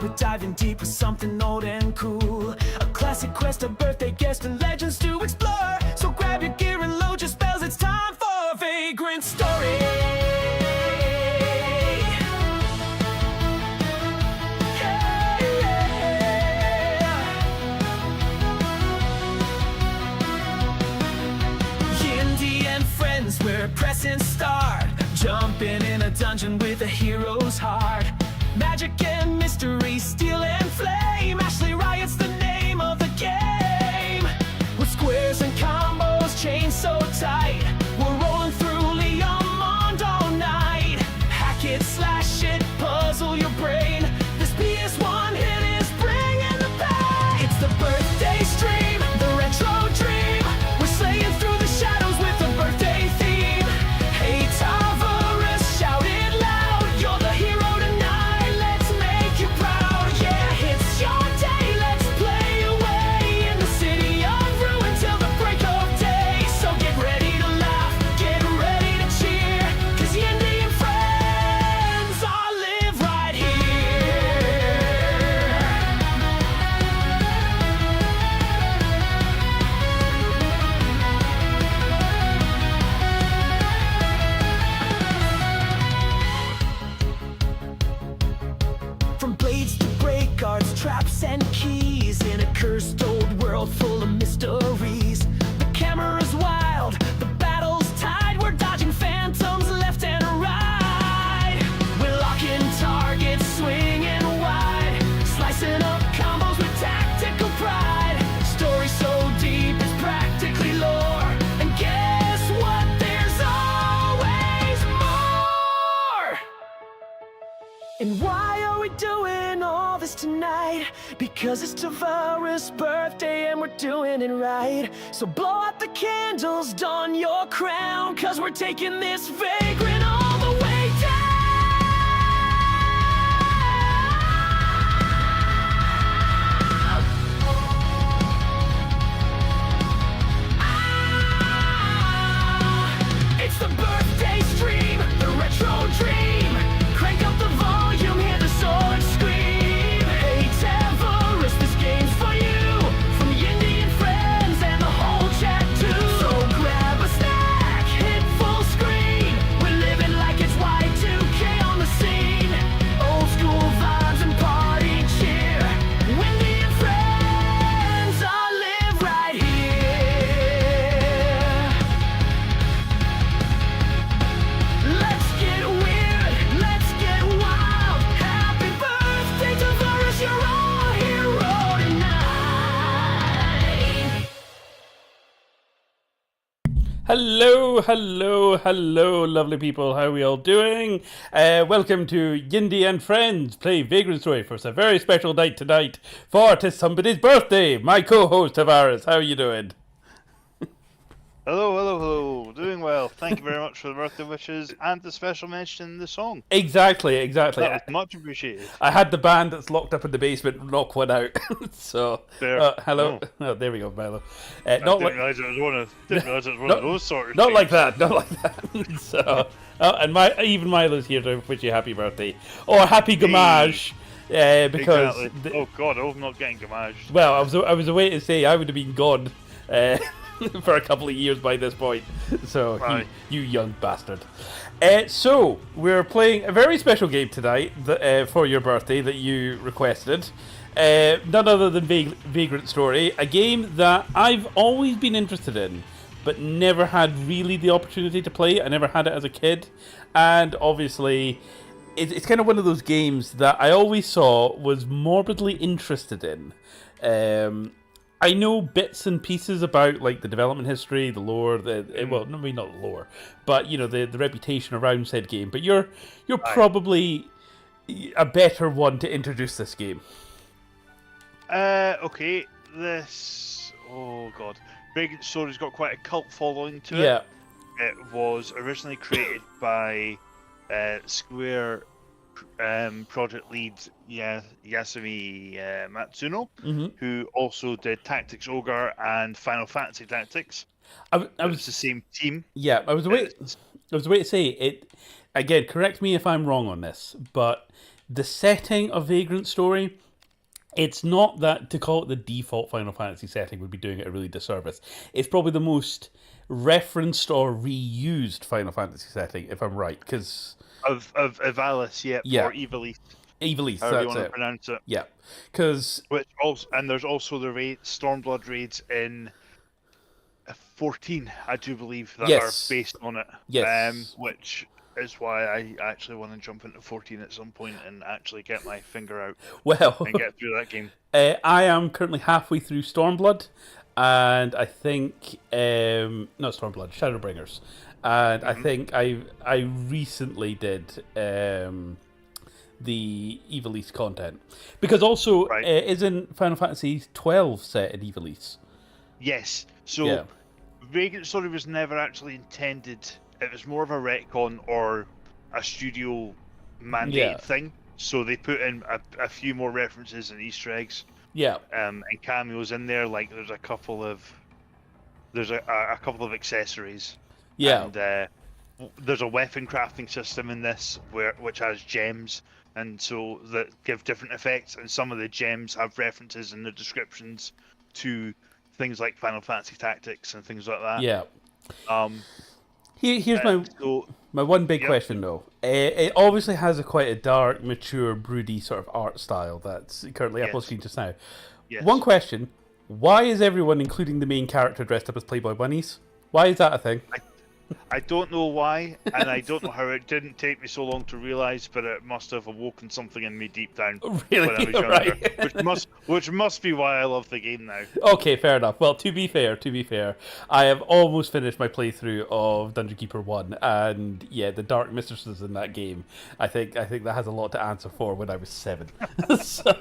We're diving deep with something old and cool. A classic quest, a birthday guest, and legends to explore. So grab your gear and load your spells. It's time for a Vagrant Story. Yindy and Friends, we're pressing start. Jumping in a dungeon with a hero's heart. Magic and mystery, steel and flame. Ashley Riot's the name of the game. With squares and combos chained so tight, we're rolling through Leon Mond all night. Hack it, slash it, puzzle your brain. This PS1 hit is bringing the pain. It's the birthday stream, the retro dream. We're slaying through the shadows with a birthday theme. Hey Tavarus, shout it loud. You're the hero tonight, let's make you proud. Yeah, it's your day, let's play away in the city of ruin till the break of day. So get ready to laugh, get ready to cheer, 'cause Yindy and Friends all live right here. From blades to break guards, traps and keys, in a cursed old world full of mysteries. The camera's wild, the battle's tied. We're dodging phantoms left and right. We're locking targets, swinging wide, slicing up combos with tactical pride. Story so deep it's practically lore. And guess what? There's always more. And why are we doing all this tonight? Because it's Tavarus' birthday and we're doing it right. So blow out the candles, don your crown, 'cause we're taking this vagrant all the way down. It's the birthday stream, the retro dream. Crank up the volume, hear the sword scream. Hey Tavarus, this game's for you. From Yindy and Friends and the whole chat too. So grab a snack, hit full screen. We're living like it's Y2K on the scene. Old school vibes and party cheer. Yindy and Friends all live right here. Let's get weird, let's get wild. Happy birthday, Tavarus, you're our hero tonight. Hello, hello, hello, lovely people. How are we all doing? Welcome to Yindy and Friends play Vagrant Story for a very special night tonight. For 'tis somebody's birthday. My co-host Tavarus, how are you doing? Hello, hello, hello. Doing well. Thank you very much for the birthday wishes and the special mention in the song. Exactly. That was much appreciated. I had the band that's locked up in the basement knock one out. So, There. hello. Oh, there we go, Milo. I Not didn't like, realise it was one of, those sort of not things. like that. Not like that. So, and even Milo's here to wish you a happy birthday or happy gamage. Because Exactly. Oh god, I'm not getting gamaged. well, I was away to say I would have been gone for a couple of years by this point. So Right. you young bastard. So we're playing a very special game tonight for your birthday that you requested. None other than Vagrant Story, a game that I've always been interested in, but never had really the opportunity to play. I never had it as a kid, and obviously it's kind of one of those games that I always saw was morbidly interested in. I know bits and pieces about like the development history, the lore, well, maybe not the lore, but you know the reputation around said game. But you're probably a better one to introduce this game. Okay, oh god. Vagrant Story's got quite a cult following to it. Yeah. It was originally created by Square project lead Yasumi Matsuno, who also did Tactics Ogre and Final Fantasy Tactics. I was It's the same team. Yeah, I was waiting to say it. Again, correct me if I'm wrong on this, but the setting of Vagrant Story, it's not that to call it the default Final Fantasy setting would be doing it a really disservice. It's probably the most referenced or reused Final Fantasy setting, if I'm right, because Of Alice, yep, Yeah. or Evilise, Evilise, however you that's want to it. pronounce it. Yeah, because Which also, and there's also the Stormblood raids in 14, I do believe, that Yes. are based on it. Yes. Which is why I actually want to jump into 14 at some point and actually get my finger out well, and get through that game. I am currently halfway through Stormblood, and I think not Stormblood, Shadowbringers, and I think I recently did the Evilise content, because also Right. isn't Final Fantasy 12 set in Evilise? Yes, so Yeah. Vagrant Story was never actually intended. It was more of a retcon or a studio mandated Yeah. thing. So they put in a few more references and Easter eggs Yeah, and cameos in there. Like there's a couple of accessories. yeah, And there's a weapon crafting system in this which has gems, and so that give different effects. And some of the gems have references in the descriptions to things like Final Fantasy Tactics and things like that. yeah. Um, Here's so my one big Yep. question, though. It obviously has quite a dark, mature, broody sort of art style that's currently up on Yes. screen just now. yes. One question: why is everyone, including the main character, dressed up as Playboy bunnies? Why is that a thing? I don't know why, and I don't know how it didn't take me so long to realise, but it must have awoken something in me deep down Really? when I was younger, Right. which must be why I love the game now. Okay, fair enough. Well, to be fair, I have almost finished my playthrough of Dungeon Keeper 1, and yeah, the Dark Mistresses in that game, I think that has a lot to answer for when I was 7. So,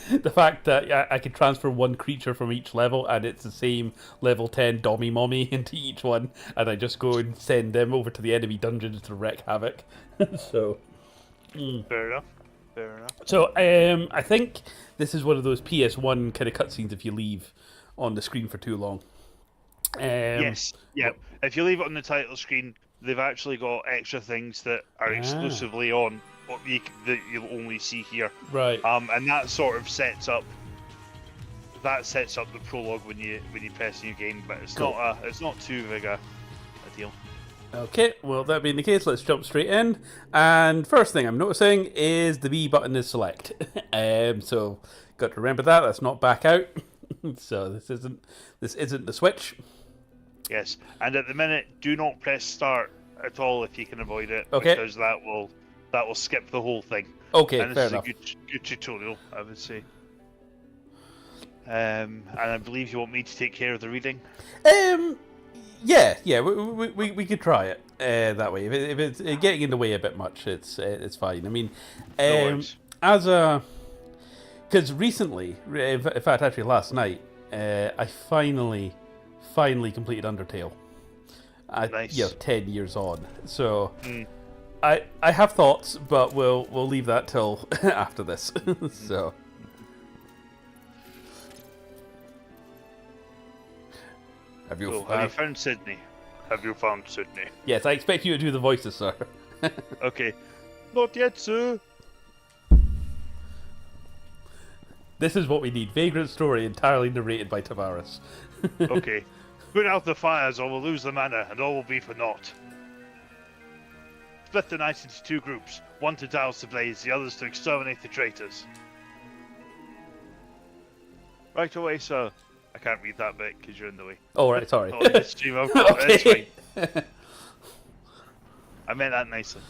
the fact that I could transfer one creature from each level, and it's the same level 10 Dommy Mommy into each one, and I just go and send them over to the enemy dungeons to wreak havoc. So... Fair enough. Fair enough. So, I think this is one of those PS1 kind of cutscenes if you leave on the screen for too long. Yes. Yeah. If you leave it on the title screen, they've actually got extra things that are exclusively on that you'll only see here. Right. And that sort of sets up the prologue when you press a new game, but it's Cool. not too big a deal. Okay, well, that being the case, let's jump straight in. And first thing I'm noticing is the B button is select. So, got to remember that. That's not back out. So this isn't the Switch. Yes, and at the minute, do not press start at all if you can avoid it, Okay. because that will skip the whole thing. Okay, And fair this is enough. a good tutorial, I would say. And I believe you want me to take care of the reading. Yeah, we could try it that way. If it's getting in the way a bit much, it's fine. I mean, No worries. because recently, in fact, actually last night, I finally completed Undertale. Nice. 10 years on. So Mm. I have thoughts, but we'll leave that till after this. So. Have you So, have you found Sydney? Have you found Sydney? Yes, I expect you to do the voices, sir. Okay. Not yet, sir. This is what we need. Vagrant Story entirely narrated by Tavares. Okay. Put out the fires or we'll lose the manor and all will be for naught. Split the knights into 2 groups. One to douse the blaze, the others to exterminate the traitors. Right away, sir. I can't read that bit because you're in the way. Oh, right, sorry. Oh, the stream I've got. It's Okay. fine. I meant that nicely.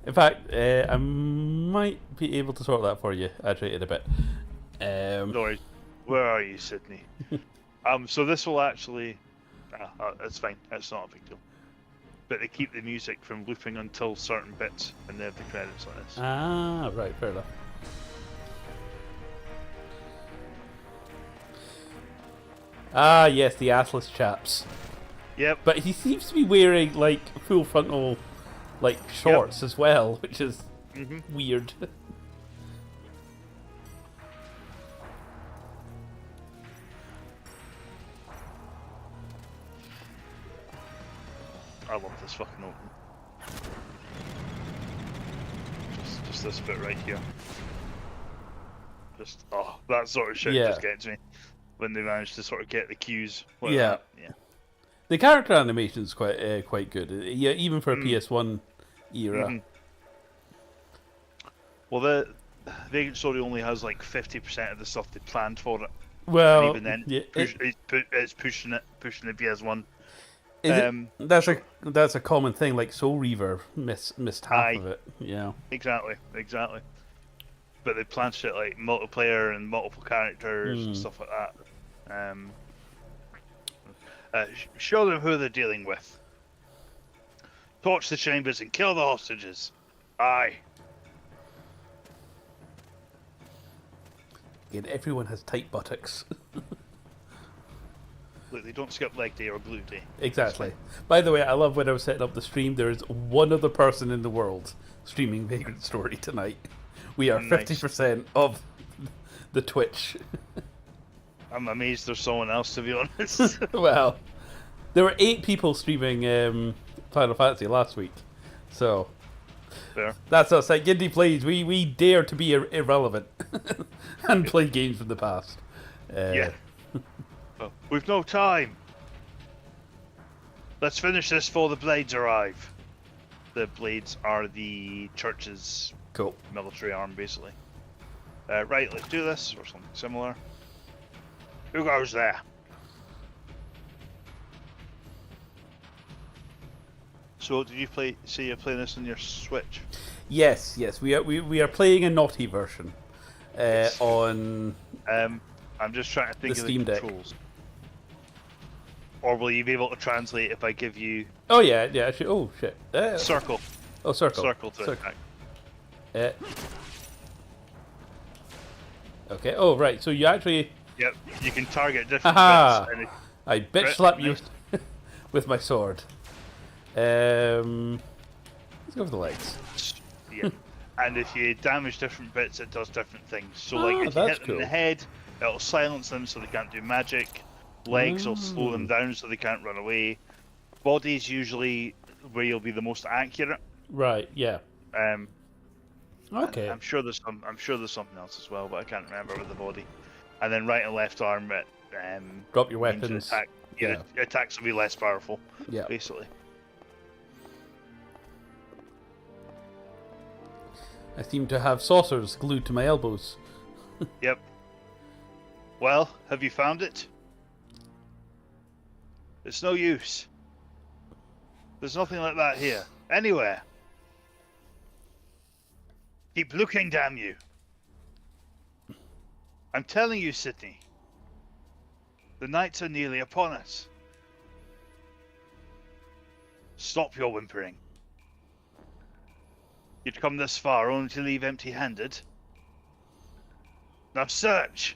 In fact, I might be able to sort that for you actually in a bit. No worries. Where are you, Sydney? So this will actually... it's fine. It's not a big deal. But they keep the music from looping until certain bits, and they have the credits like this. Ah, right, fair enough. Ah, yes, the assless chaps. Yep. But he seems to be wearing, like, full frontal, like, shorts as well, which is weird. I love this fucking open. Just just this bit right here. Just that sort of shit Yeah. just gets me when they manage to sort of get the cues. like Yeah. that. Yeah. The character animation's quite good. Yeah, even for a PS1 era. Mhm. Well, the Vagrant Story only has like 50% of the stuff they planned for it. Well, And even then, yeah, it's pushing the PS1. that's a common thing. Like Soul Reaver missed half Aye. of it. Yeah. Exactly. But they planned shit like multiplayer and multiple characters and stuff like that. Show them who they're dealing with. Torch the chambers and kill the hostages. Aye. Again, everyone has tight buttocks. Look, they don't skip leg day or glute day. Exactly. By the way, I love when I was setting up the stream. There is one other person in the world streaming Vagrant Story tonight. We are Nice. 50% of the Twitch. I'm amazed there's someone else, to be honest. Well, there were 8 people streaming Final Fantasy last week, so Fair. that's us at YindyPlayz. We dare to be irrelevant and play games from the past. Yeah. Well, we've no time. Let's finish this before the blades arrive. The blades are the church's Cool. military arm, basically. Right, let's do this, or something similar. Who goes there? So, did you see you playing this on your Switch? Yes. We are playing a naughty version on. I'm just trying to think The of Steam the Deck. controls. Or will you be able to translate if I give you Oh yeah. Actually, oh shit. circle? Circle. Circle to attack. Okay. Oh right. So you actually. Yep, you can target different Aha! bits. And I bitch Right, slap you nice. with my sword. Let's go for the legs. yeah. And if you damage different bits, it does different things. So, like, if you that's hit them in the cool. head, it'll silence them so they can't do magic. Legs will slow them down so they can't run away. Body's usually where you'll be the most accurate. Right. Yeah. Okay. Okay. I'm sure there's something else as well, but I can't remember with the body. And then right and left arm, it Drop your means weapons. Attack, your attacks will be less powerful. Yeah. Basically. I seem to have saucers glued to my elbows. Yep. Well, have you found it? It's no use. There's nothing like that here. Anywhere. Keep looking, damn you. I'm telling you, Sydney. The nights are nearly upon us. Stop your whimpering. You'd come this far only to leave empty-handed. Now search!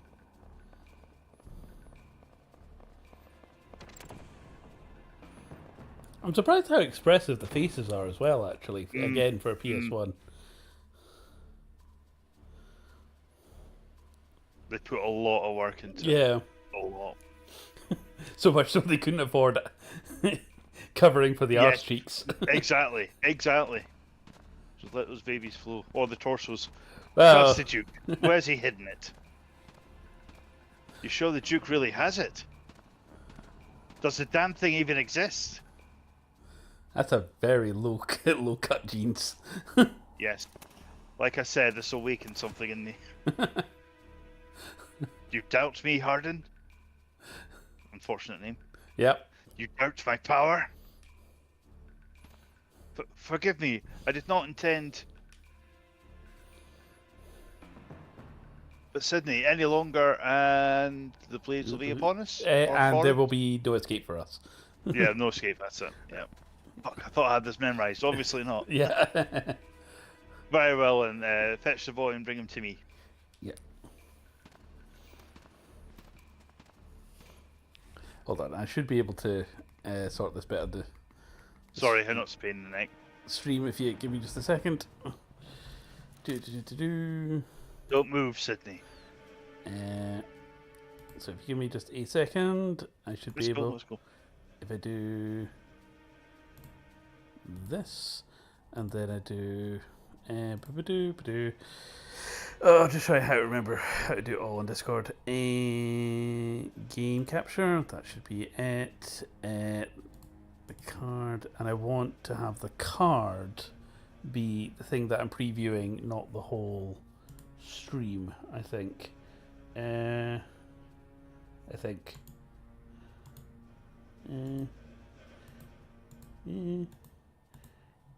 I'm surprised how expressive the faces are as well. Actually, again for a PS1. They put a lot of work into it. Yeah. A lot. So much so they couldn't afford covering for the Yeah. arse cheeks. Exactly. Just let those babies flow. Or the torsos. Well, That's the Duke. Where's he hidden it? You sure the Duke really has it? Does the damn thing even exist? that's a very low cut jeans. Yes. Like I said, this will awaken something in me. You doubt me, Hardin? Unfortunate name. Yep. You doubt my power? Forgive me, I did not intend... But Sydney, any longer and the blades will be upon us? Or And for there us? will be no escape for us. Yeah, no escape, that's it. Yeah. Fuck, I thought I had this memorized. Obviously not. Yeah. Very well, and fetch the boy and bring him to me. Yeah. Hold on, I should be able to sort this bit of the Sorry, how not's a pain in the neck. stream if you give me just a second. Do. Don't move, Sydney. So if you give me just a second, I should be able. Let's go. If I do this, and then I do Oh, just trying how to remember how to do it all on Discord. Game capture, that should be it. The card, and I want to have the card be the thing that I'm previewing, not the whole stream. I think. Game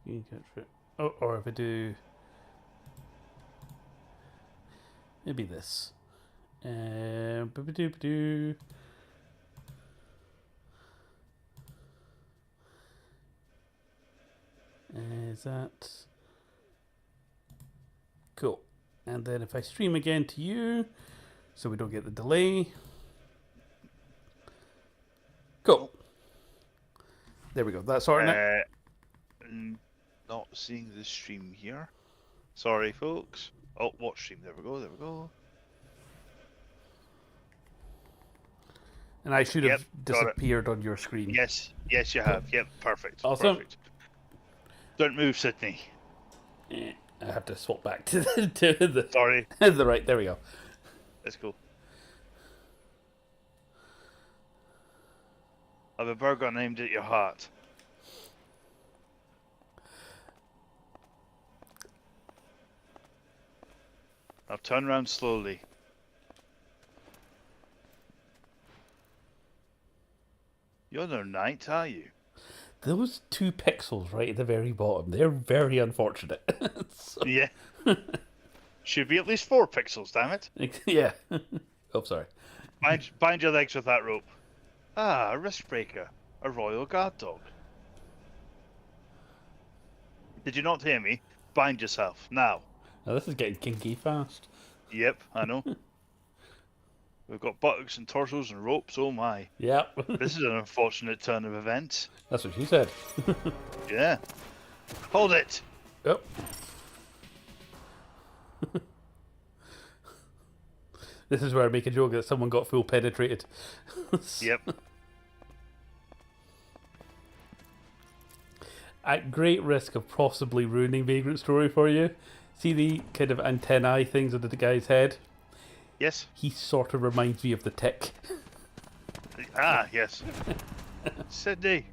capture. Oh, or if I do. Maybe this. Ba-ba-doo-ba-doo. Is that cool? And then if I stream again to you, so we don't get the delay. Cool. There we go. That's sorted now. Not seeing the stream here. Sorry, folks. Oh, watch stream. There we go. There we go. And I should have disappeared on your screen. Yes, yes, you have. Yep, perfect. Awesome. Perfect. Don't move, Sydney. I have to swap back to the Sorry. the right. There we go. Let's go. I've a burger named at your heart. Now turn around slowly. You're no knight, are you? Those 2 pixels right at the very bottom, they're very unfortunate. So, Yeah. Should be at least 4 pixels, damn it. yeah. Oh, sorry. Bind your legs with that rope. Ah, a wrist breaker. A royal guard dog. Did you not hear me? Bind yourself, now. Now, this is getting kinky fast. Yep, I know. We've got buttocks and torsos and ropes, oh my. Yep. This is an unfortunate turn of events. That's what she said. Yeah. Hold it! Yep. This is where I make a joke that someone got full penetrated. Yep. At great risk of possibly ruining Vagrant Story for you, see the kind of antennae things under the guy's head? Yes? He sort of reminds me of the tick. Ah, yes. Sydney.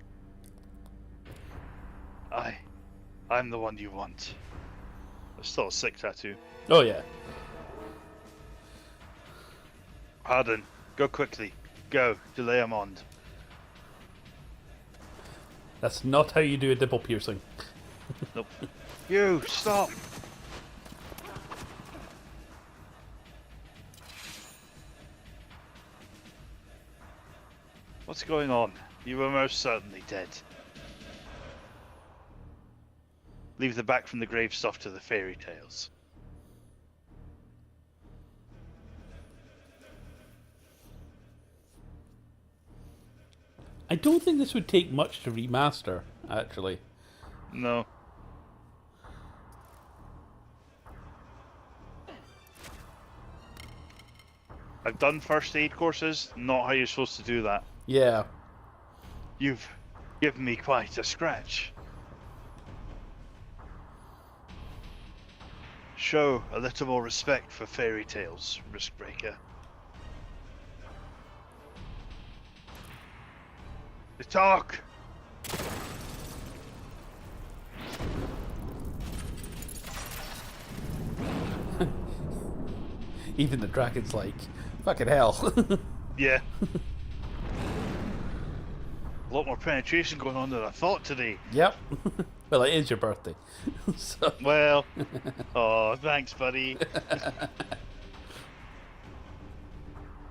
I'm the one you want. There's still a sick tattoo. Oh, yeah. Pardon. Go quickly. Go. Delay Amond. That's not how you do a nipple piercing. Nope. You, stop! What's going on? You were most certainly dead. Leave the back from the grave stuff to the fairy tales. I don't think this would take much to remaster, actually. No. I've done first aid courses, not how you're supposed to do that. Yeah. You've given me quite a scratch. Show a little more respect for fairy tales, Riskbreaker. To talk! Even the dragon's like, fucking hell. Yeah. A lot more penetration going on than I thought today. Yep. Well, it is your birthday. So. Well, oh, thanks, buddy.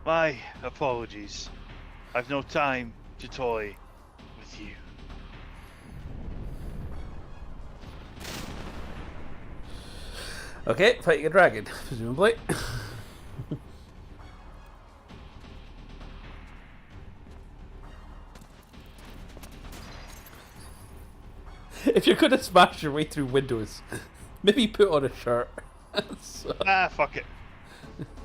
My apologies. I've no time to toy with you. Okay, fighting a dragon, presumably. If you're gonna smash your way through windows, maybe put on a shirt. So. Ah, fuck it.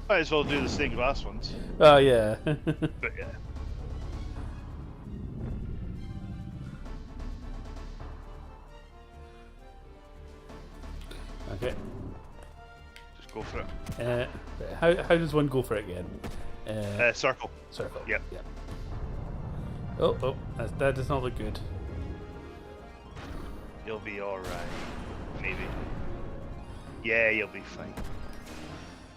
Might as well do the stained glass ones. Oh, yeah. But yeah. go for it. How does one go for it again? Circle. Circle. Yep. Yeah. Oh, that does not look good. You'll be alright. Maybe. Yeah, you'll be fine.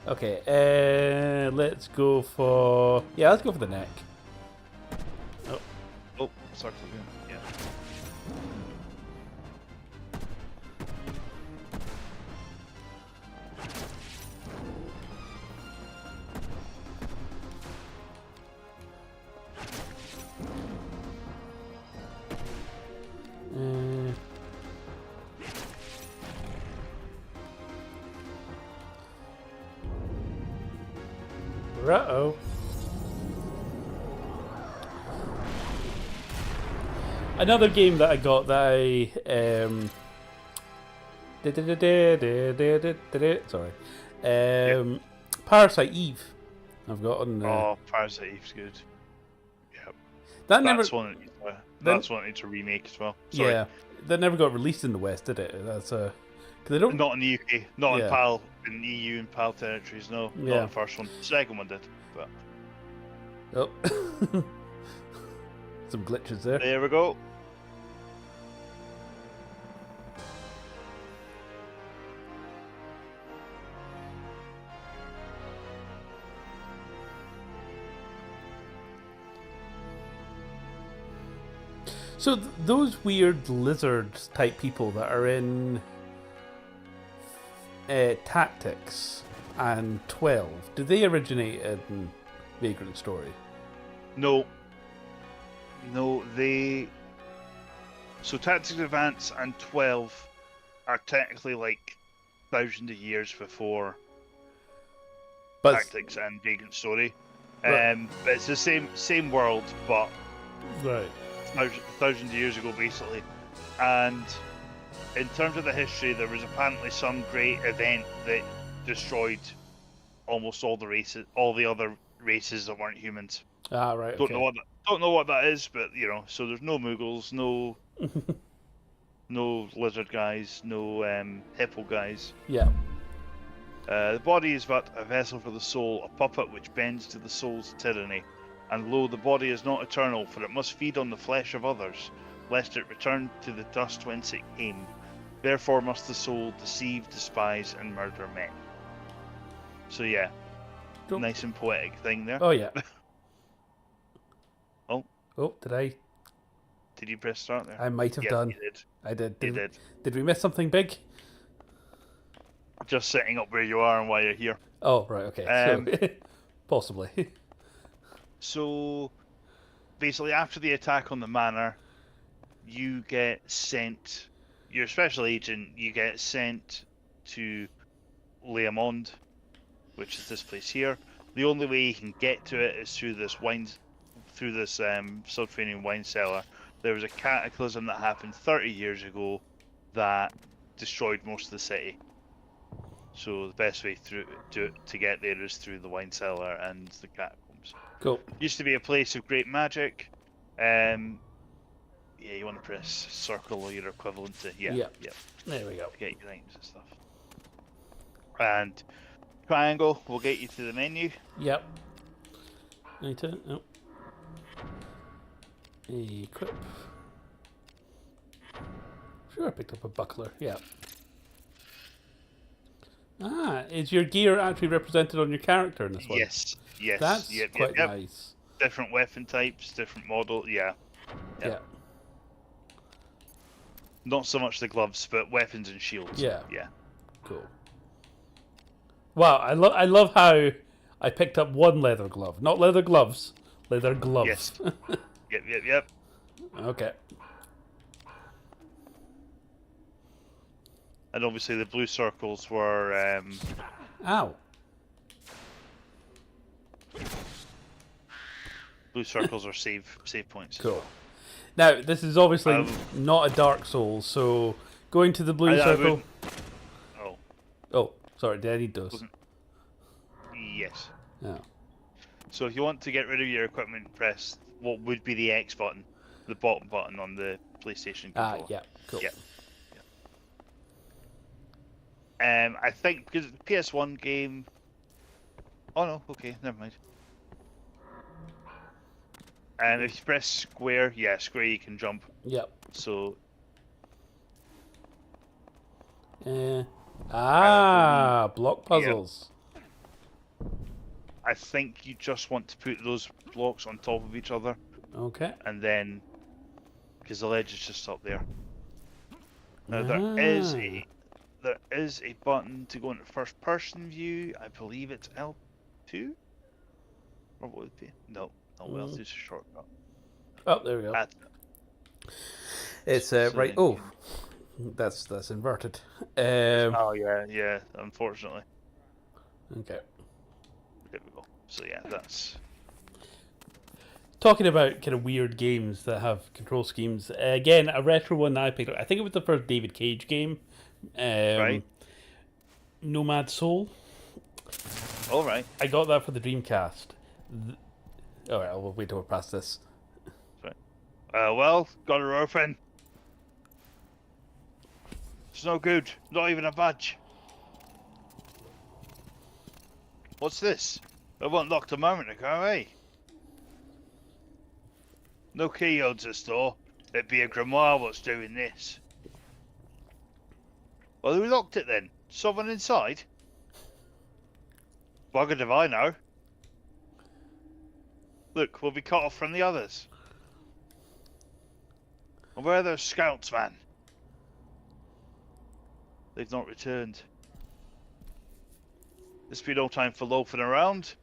Okay, let's go for... Yeah, let's go for the neck. Oh, circle again. Yeah. Uh-oh. Another game that I got that I sorry. Parasite Eve. I've got on Oh, Parasite Eve's good. Yep. that That's never one that needs a remake as well. Sorry. Yeah. That never got released in the West, did it? That's cuz they don't Not in the UK, not Yeah. in PAL, in EU and PAL territories, no. Yeah. Not the first one. The second one did, but Oh. Some glitches there. there we go. So those weird lizard type people that are in Tactics and 12, do they originate in Vagrant Story? No, they. So Tactics Advance and 12 are technically like thousands of years before But Tactics and Vagrant Story. Right. But it's the same world, but right. thousands of years ago, basically. And in terms of the history, there was apparently some great event that destroyed almost all the other races that weren't humans. Ah, right. Don't Okay. know what that is, but so there's no Muggles, no lizard guys, no hippo guys. Yeah. The body is but a vessel for the soul, a puppet which bends to the soul's tyranny. And lo, the body is not eternal, for it must feed on the flesh of others, lest it return to the dust whence it came. Therefore must the soul deceive, despise, and murder men. So yeah, Cool. nice and poetic thing there. Oh yeah. Oh. Oh, did you press start there? I might have Yeah, done. you did. I did. You did. Did we miss something big? Just setting up where you are and why you're here. Oh, right. Okay. So, possibly. So, basically, after the attack on the manor, you get sent. You're a special agent. You get sent to Leamond, which is this place here. The only way you can get to it is through this subterranean wine cellar. There was a cataclysm that happened 30 years ago that destroyed most of the city. So the best way to get there is through the wine cellar and the catacombs. Cool. Used to be a place of great magic. Yeah, you want to press circle or your equivalent to Yeah. There we go. get your items and stuff. And triangle will get you to the menu. Yep. Need to. Oh. Equip. Sure, I picked up a buckler. Yeah. Ah, is your gear actually represented on your character in this one? Yes. That's yep, quite yep. nice. Different weapon types, different model. Yeah. Yeah. Not so much the gloves, but weapons and shields. Yeah. Yeah. Cool. Wow, I love how I picked up one leather glove, not leather gloves, leather gloves. Yes. Yep. Okay. And obviously the blue circles were Ow. blue circles are save points. Cool. Now, this is obviously not a Dark Souls, so going to the blue circle. Oh. Oh, sorry, did I need those? Yes. Oh. So if you want to get rid of your equipment, press what would be the X button, the bottom button on the PlayStation controller. Yeah, cool. Yeah. I think because it's a PS1 game. Oh no, okay, never mind. And if you press square, square you can jump. Yep. So Block puzzles. I think you just want to put those blocks on top of each other, Okay. and then because the ledge is just up there. Now there is a button to go into first person view. I believe it's L2, or what would it be? No, L2 is a shortcut. Oh, there we go. It's so right. then Oh, that's inverted. Oh yeah. Unfortunately. Okay. There we go. So yeah, that's. Talking about kind of weird games that have control schemes. Again, a retro one that I picked up. I think it was the first David Cage game. Right. Nomad Soul. All right. I got that for the Dreamcast. All right, we'll wait till we're past this. Well, got her open. It's no good. Not even a badge. What's this? I wasn't locked a moment ago, eh? No key holds this door. It'd be a grimoire what's doing this. Well, who locked it then? Someone inside? Buggered if I know. Look, we'll be cut off from the others. And where are those scouts, man? They've not returned. This be no time for loafing around.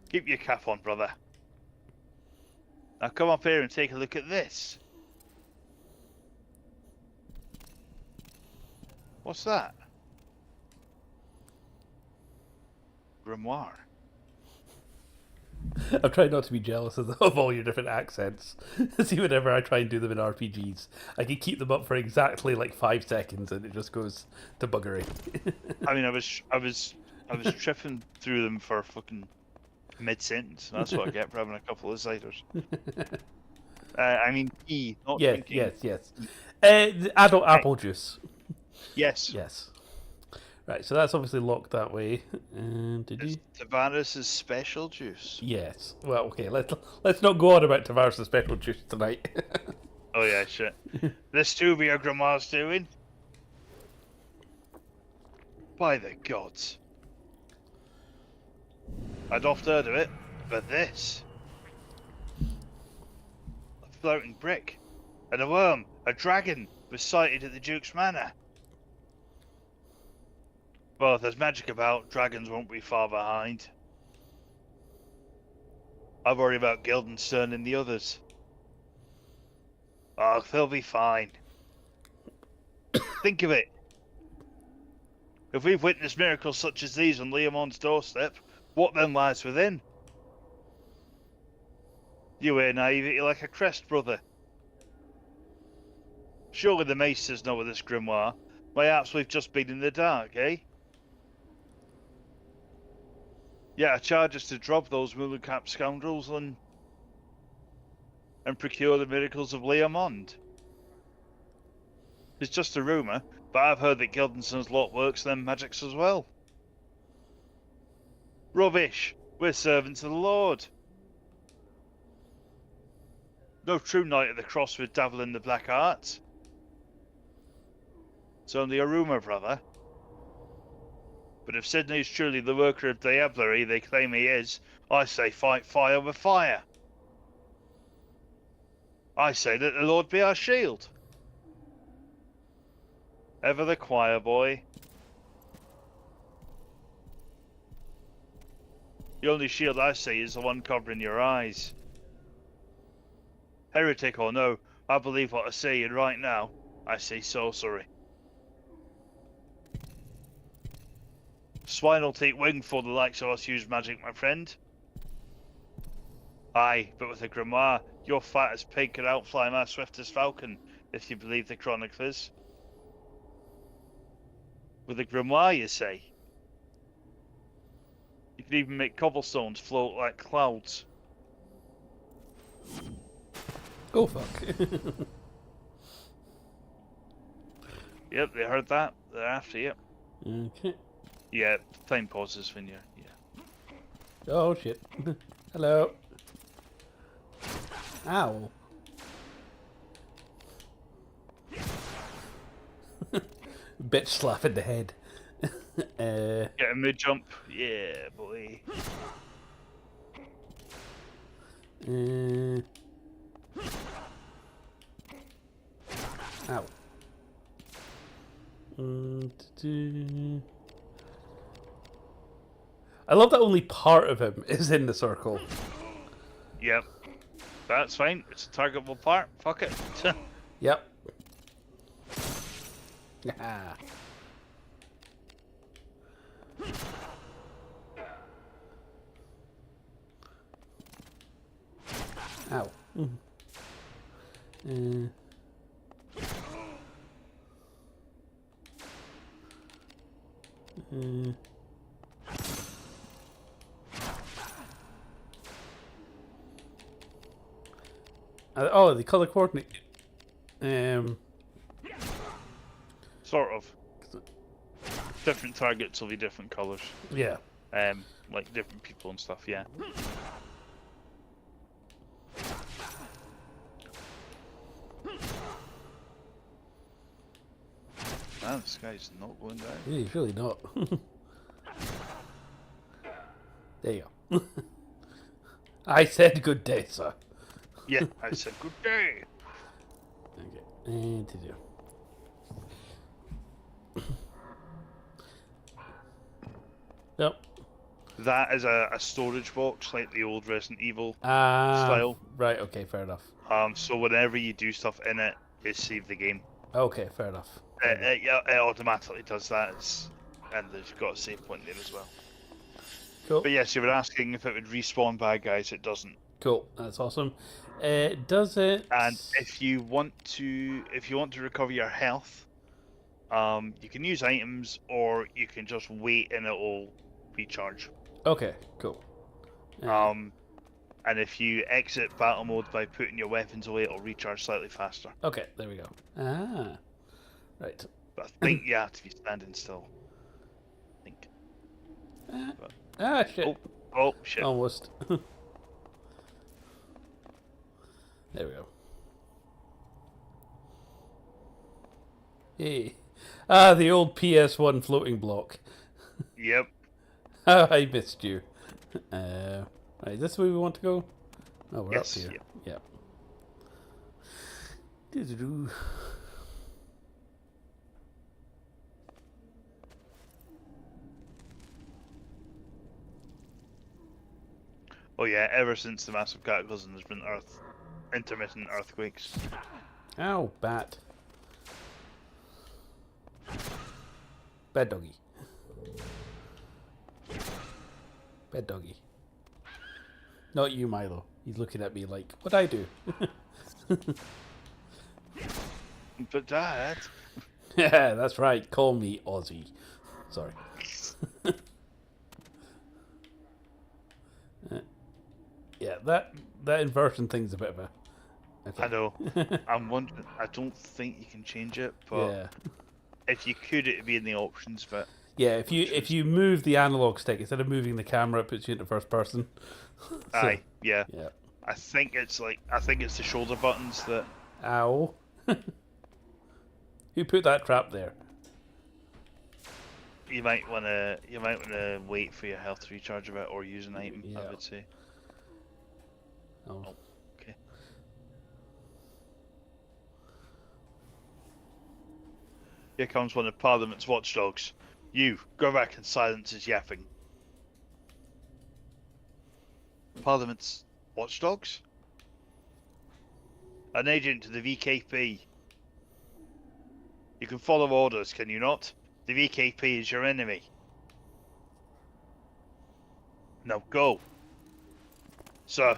Keep your cap on, brother. Now come up here and take a look at this. What's that? Grimoire. I'm trying not to be jealous of all your different accents. See, whenever I try and do them in RPGs, I can keep them up for exactly like 5 seconds, and it just goes to buggery. I mean, I was tripping through them for fucking mid-sentence. That's what I get for having a couple of ciders. I mean, tea, not drinking. Yes. The adult apple juice. Yes. Yes. Right, so that's obviously locked that way. Did you? It's Tavares' special juice. Yes. Well, okay. Let's not go on about Tavares' special juice tonight. Oh yeah, shit. This too be a grimoire's doing. By the gods. I'd oft heard of it, but this. A floating brick. And a worm, a dragon, was sighted at the Duke's Manor. Well, if there's magic about, dragons won't be far behind. I worry about Guildenstern and the others. Oh, they'll be fine. Think of it. If we've witnessed miracles such as these on Leomon's doorstep, what then lies within? You wear naivety like a crest, brother. Surely the maesters know of this grimoire. Mayhaps we've just been in the dark, eh? Yeah, I charge us to drop those Mullicap scoundrels and procure the miracles of Leomond. It's just a rumour, but I've heard that Guildenstern's lot works them magics as well. Rubbish! We're servants of the Lord. No true knight of the cross would dabble in the black arts. It's only a rumour, brother. But if Sidney's truly the worker of diablerie they claim he is, I say fight fire with fire. I say that the Lord be our shield. Ever the choir boy. The only shield I see is the one covering your eyes. Heretic or no, I believe what I see, and right now, I see sorcery. Swine will take wing for the likes of us use magic, my friend. Aye, but with a grimoire, your fat as pig could outfly my swiftest falcon, if you believe the chroniclers. With a grimoire, you say? You could even make cobblestones float like clouds. Oh, fuck. Yep, they heard that. They're after you. Okay. Yeah, time pauses when you're. Yeah. Oh shit. Hello. Ow. Bitch slap in the head. Get a mid jump. Yeah, boy. Ow. I love that only part of him is in the circle. Yep. That's fine. It's a targetable part. Fuck it. Yep. Ah. Ow. Oh, the color coordinate. Sort of. Different targets will be different colours. Yeah. Like different people and stuff, yeah. Man, this guy's not going down. Yeah, he's really not. There you go. I said good day, sir. Yeah, I said good day. Okay. And to do. Yep. That is a storage box like the old Resident Evil style. Right, okay, fair enough. So whenever you do stuff in it, it saves the game. Okay, fair enough. It automatically does that, and there's got a save point there as well. Cool. But yes, you were asking if it would respawn bad guys. It doesn't. Cool, that's awesome. Does it? And if you want to recover your health, you can use items, or you can just wait and it'll recharge. Okay, cool. And if you exit battle mode by putting your weapons away, it'll recharge slightly faster. Okay, there we go. Ah, right. But I think you have to be standing still. I think. Shit. Oh shit. Almost. There we go. Hey. Ah, the old PS1 floating block. Yep. I missed you. Right, is this the way we want to go? Oh, we're Yes, up here. yep. Yep. Doo-doo-doo. Oh yeah, ever since the massive cataclysm, there's been intermittent earthquakes. Ow, bat. Bad doggy. Bad doggy. Not you, Milo. He's looking at me like, what'd I do? But Dad, Yeah, that's right. Call me Aussie. Sorry. Yeah, that inversion thing's a bit of a... Okay. I know. I'm wondering. I don't think you can change it, but Yeah. if you could, it'd be in the options. But Yeah, if you move the analog stick instead of moving the camera, it puts you into first person. aye, yeah. Yeah. I think it's the shoulder buttons that. Ow. Who put that trap there? You might wanna wait for your health to recharge a bit, or use an item. Yeah. I would say. Oh. Okay. Here comes one of Parliament's watchdogs. You go back and silence his yapping. Parliament's watchdogs? An agent to the VKP. You can follow orders, can you not? The VKP is your enemy. Now go. Sir.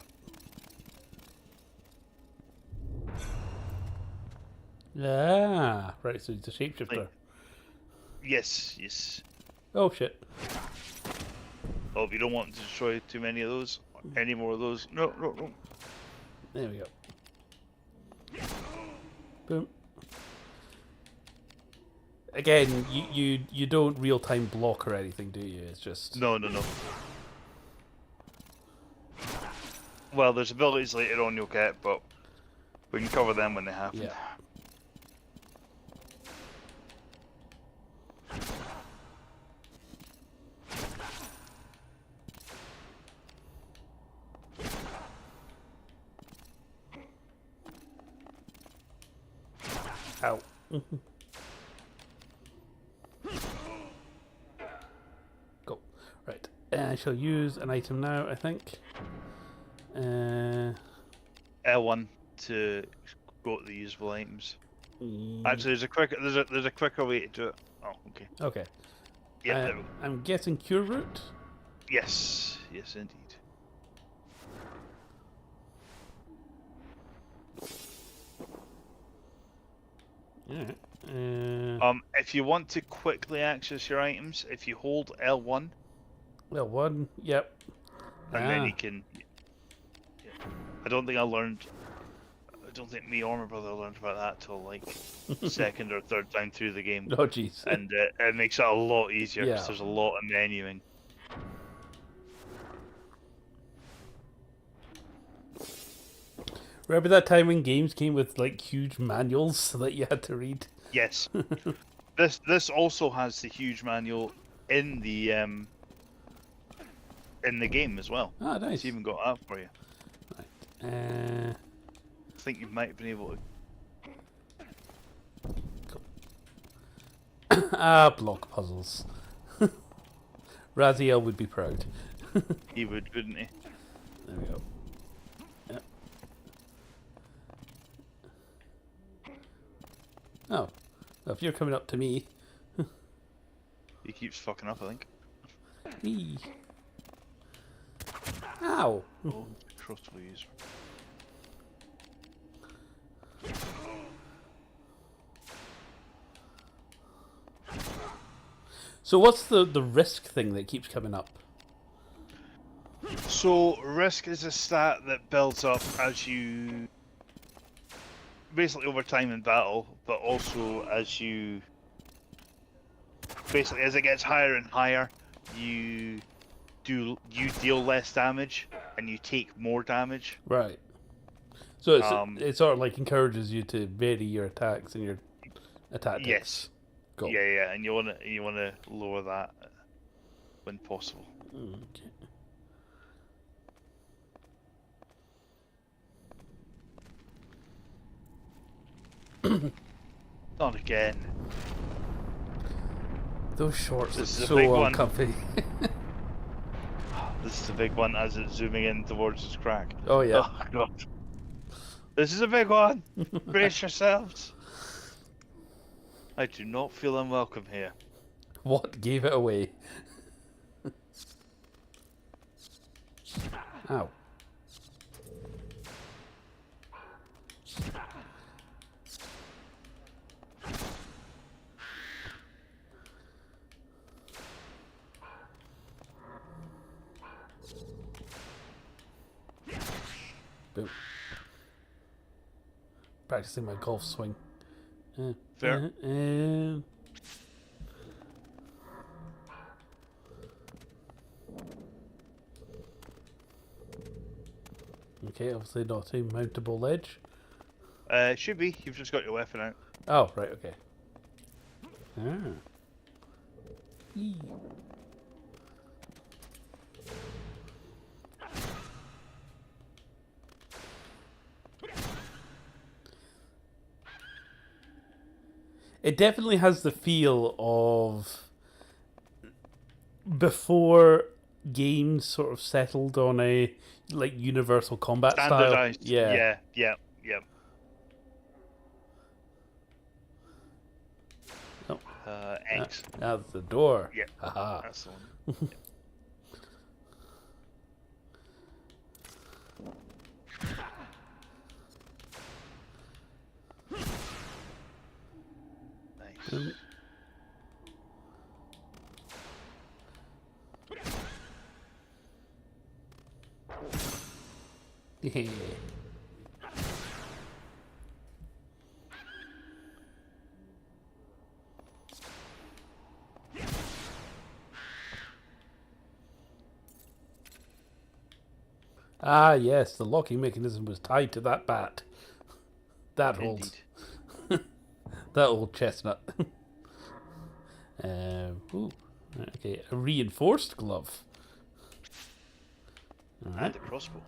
Ah, right, so he's a shapeshifter. Yes. Oh, shit. Oh, if you don't want to destroy too many of those, or any more of those. No. There we go. Boom. again, you don't real time block or anything, do you? It's just No. Well, there's abilities later on you'll get, but we can cover them when they happen. yeah. Ow. Go. Right. I shall use an item now, I think. L1 to go to the usable items. Actually, there's a quicker way to do it. Oh, okay. Okay. Yeah, there we go. I'm guessing Cure Root? Yes, indeed. Alright. If you want to quickly access your items, if you hold L1, Well, one. Yep. and then you can. Yeah. I don't think me or my brother learned about that till like second or third time through the game, Oh, jeez. and it makes it a lot easier because Yeah. there's a lot of menuing. Remember that time when games came with like huge manuals that you had to read? Yes, this also has the huge manual in the game as well. Ah, nice. It's even got that for you. Right. I think you might have been able to. Block puzzles. Raziel would be proud. He would, wouldn't he? There we go. Yep. Oh. Well, if you're coming up to me. He keeps fucking up, I think. Whee. Ow. Oh, crossbow user. So what's the risk thing that keeps coming up? So risk is a stat that builds up as you basically over time in battle, but also as you basically as it gets higher and higher, you deal less damage and you take more damage. Right. So it sort of like encourages you to vary your attacks and your attack. Yes. Go. Yeah, and you wanna lower that when possible. Okay. Not again. Those shorts are This is a so big one. uncomfy. This is a big one as it's zooming in towards its crack. Oh yeah. Oh god. This is a big one. Brace yourselves. I do not feel unwelcome here. What gave it away? Ow. Boom. Practicing my golf swing. Fair. Okay, obviously not a mountable ledge. Should be. You've just got your weapon out. Oh, right, okay. Ah. Eee. It definitely has the feel of before games sort of settled on a like universal combat Standardized. style. Yeah. Oh. X. That's the door. Yeah. Haha. That's the one. Nice. Yeah. Ah, yes, the locking mechanism was tied to that bat. That holds. Indeed. That old chestnut. Ooh. Okay, a reinforced glove. Alright. And a crossbow.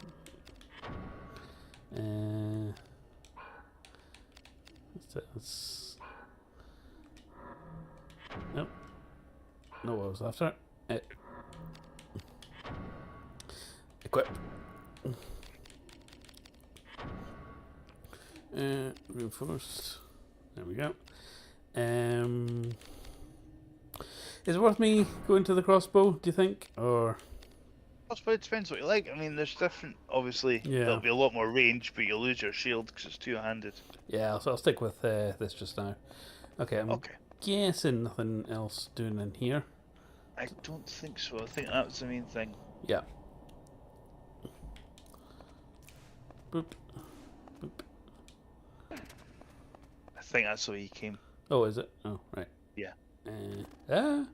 Let's... Nope. No, what was after? Equip. Reinforced. There we go. Is it worth me going to the crossbow, do you think? Or Crossbow, it depends what you like. I mean, there's different. Obviously, Yeah. there'll be a lot more range, but you'll lose your shield because it's two-handed. yeah, so I'll stick with this just now. Okay, I'm Okay. guessing nothing else doing in here. I don't think so. I think that was the main thing. Yeah. Boop. Boop. I think that's the way he came. Oh, is it? Oh, right. Yeah. Ah.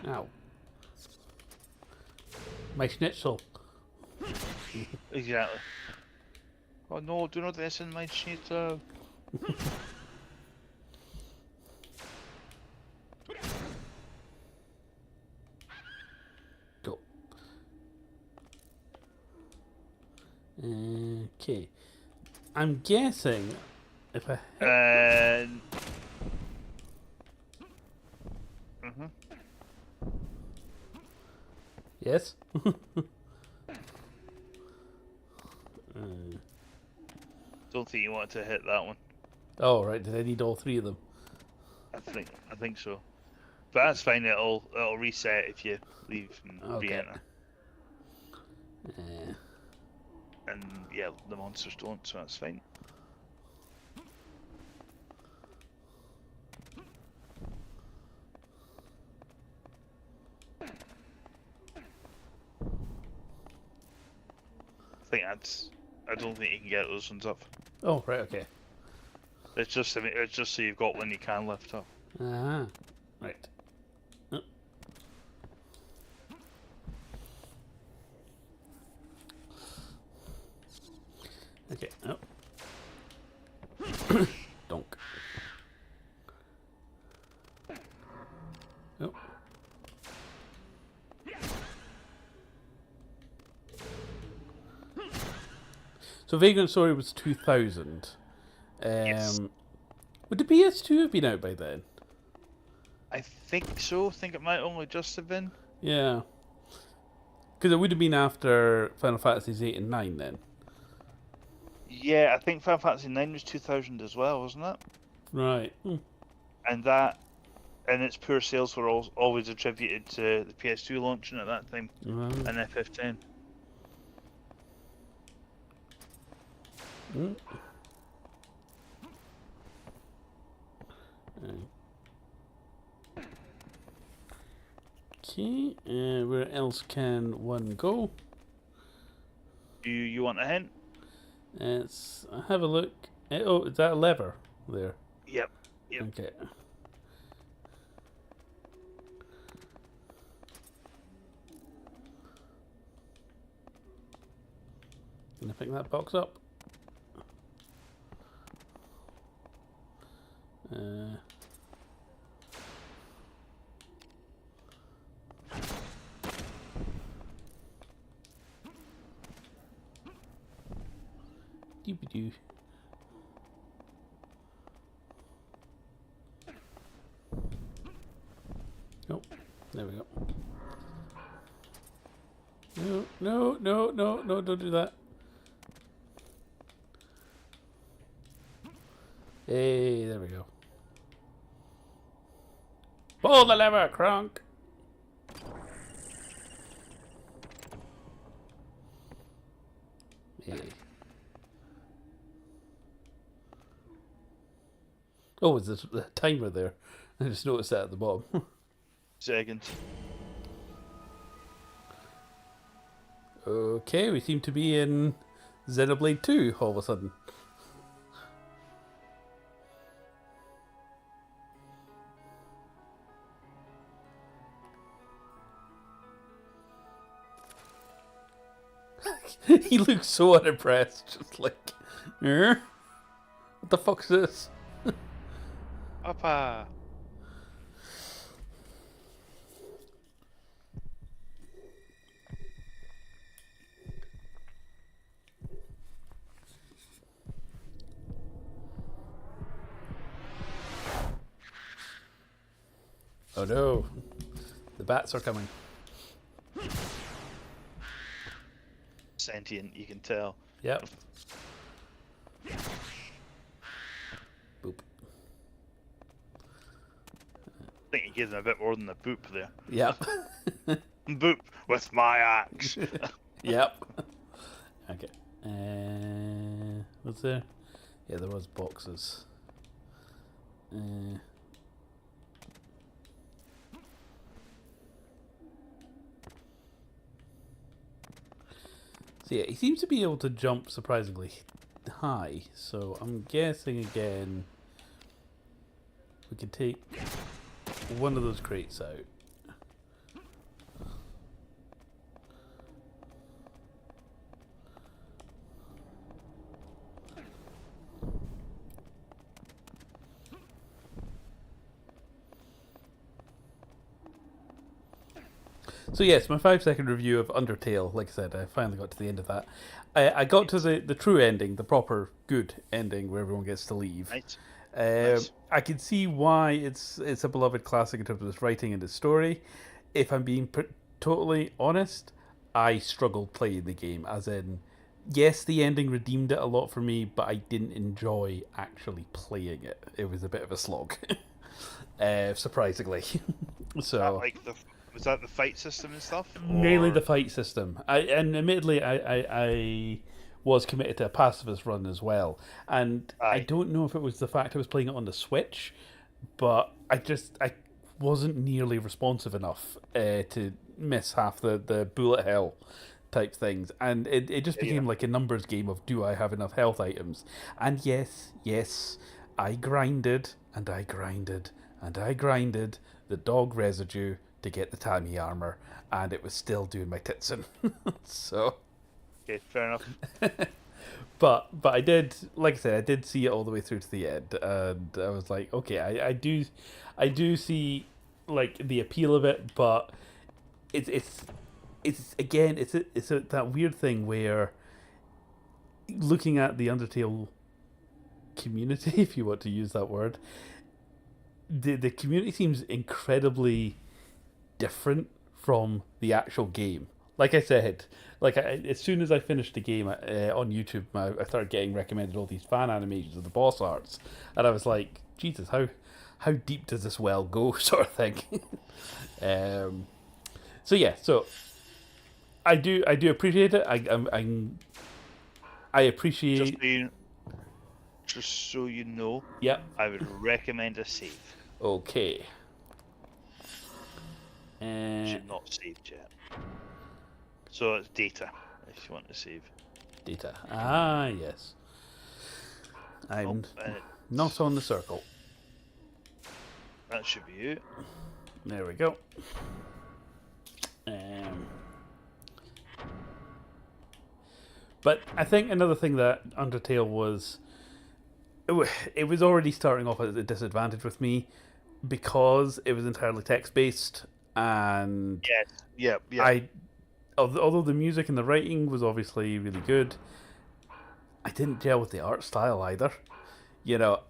Ow. My schnitzel. Exactly. Oh no, do not listen my shit. Go. Okay. I'm guessing if I And. yes. Don't think you want to hit that one. Oh right, did I need all three of them? I think so. But that's fine. It'll reset if you leave and Okay. re-enter. Uh, And yeah, the monsters don't, so that's fine. I don't think you can get those ones up. oh right, okay. It's just so you've got one you can lift up. Ah, right. Oh. Okay. Oh. Donk. Oh. So Vagrant Story was 2000. Yes. Would the PS2 have been out by then? I think so. I think it might only just have been. Yeah. Because it would have been after Final Fantasies 8 and 9 then. Yeah, I think Final Fantasy 9 was 2000 as well, wasn't it? Right. And its poor sales were always attributed to the PS2 launching at that time and FF10. Mm. Okay, where else can one go? Do you want a hint? Let's have a look. Oh, is that a lever there? Yep. Yep. Okay. Can I pick that box up? Doobie-doo. Oh, there we go. No, don't do that. Hey, there we go. Pull the lever, Kronk! Hey. Oh, there's a timer there. I just noticed that at the bottom. Seconds. Okay, we seem to be in Xenoblade 2 all of a sudden. He looks so unimpressed, just like, what the fuck's this? Papa. Oh no, the bats are coming. Sentient, you can tell. Yep. Boop. I think you gave them a bit more than a boop there. Yep. Boop with my axe. Yep. Okay. Was there? Yeah, there was boxes. So yeah, he seems to be able to jump surprisingly high. So I'm guessing again we can take one of those crates out. So yes, my 5-second review of Undertale. Like I said, I finally got to the end of that. I got to the true ending, the proper good ending where everyone gets to leave. Right. Nice. I can see why it's a beloved classic in terms of its writing and its story. If I'm being totally honest, I struggled playing the game. As in, yes, the ending redeemed it a lot for me, but I didn't enjoy actually playing it. It was a bit of a slog, surprisingly. So. Was that the fight system and stuff? Mainly the fight system. And admittedly, I was committed to a pacifist run as well. And I don't know if it was the fact I was playing it on the Switch, but I wasn't nearly responsive enough to miss half the bullet hell type things. And it just became like a numbers game of, do I have enough health items? And yes, I grinded, and I grinded, and I grinded the dog residue to get the Tammy armor, and it was still doing my tits in. So, okay, fair enough. but I did, like I said, I did see it all the way through to the end, and I was like, okay, I do see like the appeal of it, but it's again it's that weird thing where looking at the Undertale community, if you want to use that word, the community seems incredibly different from the actual game. Like I said, as soon as I finished the game on YouTube, I started getting recommended all these fan animations of the boss arts, and I was like, Jesus, how deep does this well go, sort of thing. So yeah, so I do appreciate it. I appreciate. Just so you know, Yep. I would recommend a save. Okay. Should not saved yet. So it's data if you want to save. Data. Ah, yes. I'm not on the circle. That should be it. There we go. But I think another thing that Undertale was, it was already starting off at a disadvantage with me because it was entirely text-based, and yeah. Although the music and the writing was obviously really good, I didn't gel with the art style either. You know,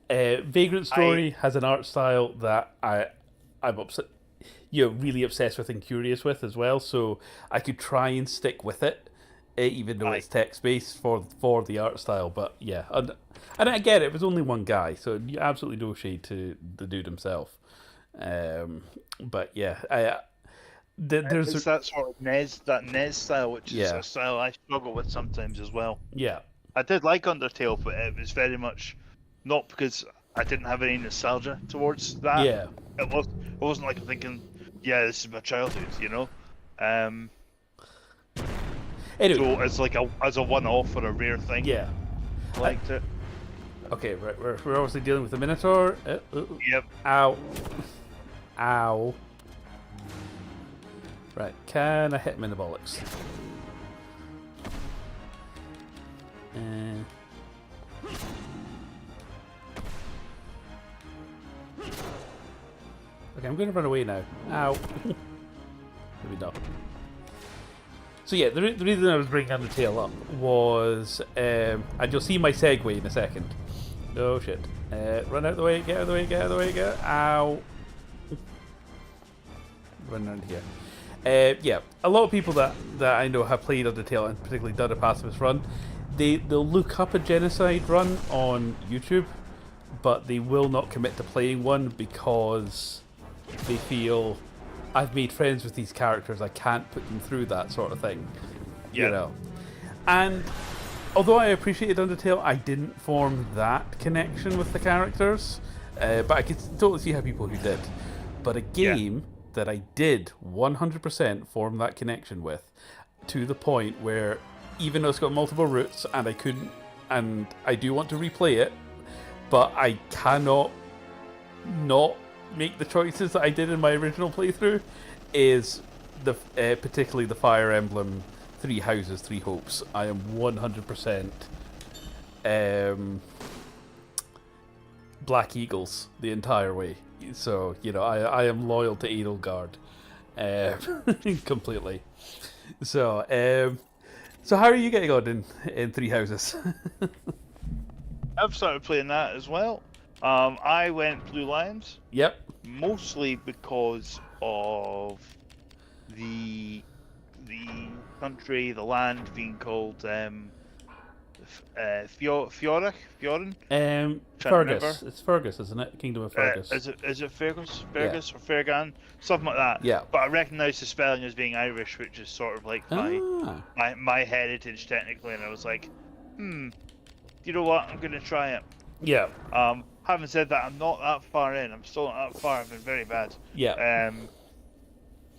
Vagrant Story has an art style that I'm really obsessed with and curious with as well. So I could try and stick with it, even though it's text based for the art style. But yeah, and I get it. It was only one guy, so absolutely no shade to the dude himself. But yeah, there's that sort of NES style, which is a style I struggle with sometimes as well. Yeah, I did like Undertale, but it was very much not because I didn't have any nostalgia towards that. Yeah, it wasn't like I'm thinking, yeah, this is my childhood, you know. Anyway. So it's like as a one-off or a rare thing. Yeah, I liked it. Okay, right, we're obviously dealing with the Minotaur. Yep. Ow. Right, can I hit him in the bollocks? Okay, I'm going to run away now. Ow. Maybe not. So yeah, the reason I was bringing Undertale up was, and you'll see my segue in a second. Oh shit. Run out of the way, get out of the way, get out of the way, get out. Ow. Run around here. Yeah, a lot of people that I know have played Undertale and particularly done a pacifist run, they'll look up a genocide run on YouTube, but they will not commit to playing one because they feel, I've made friends with these characters, I can't put them through that sort of thing. Yeah. You know. And although I appreciated Undertale, I didn't form that connection with the characters. But I could totally see how people who did. But a game that I did 100% form that connection with, to the point where even though it's got multiple routes and I do want to replay it, but I cannot not make the choices that I did in my original playthrough, is the particularly the Fire Emblem Three Houses, Three Hopes. I am 100% Black Eagles the entire way. So, you know, I am loyal to Edelgard completely. So, so how are you getting on in Three Houses? I've started playing that as well. I went Blue Lions. Yep. Mostly because of the country, the land being called Fiorin. Fergus. It's Fergus, isn't it? Kingdom of Fergus. Is it Fergus? Fergus or Fergan? Something like that. Yeah. But I recognise the spelling as being Irish, which is sort of like my heritage technically, and I was like, you know what? I'm gonna try it. Yeah. Having said that, I'm not that far in. I'm still not that far. I've been very bad. Yeah.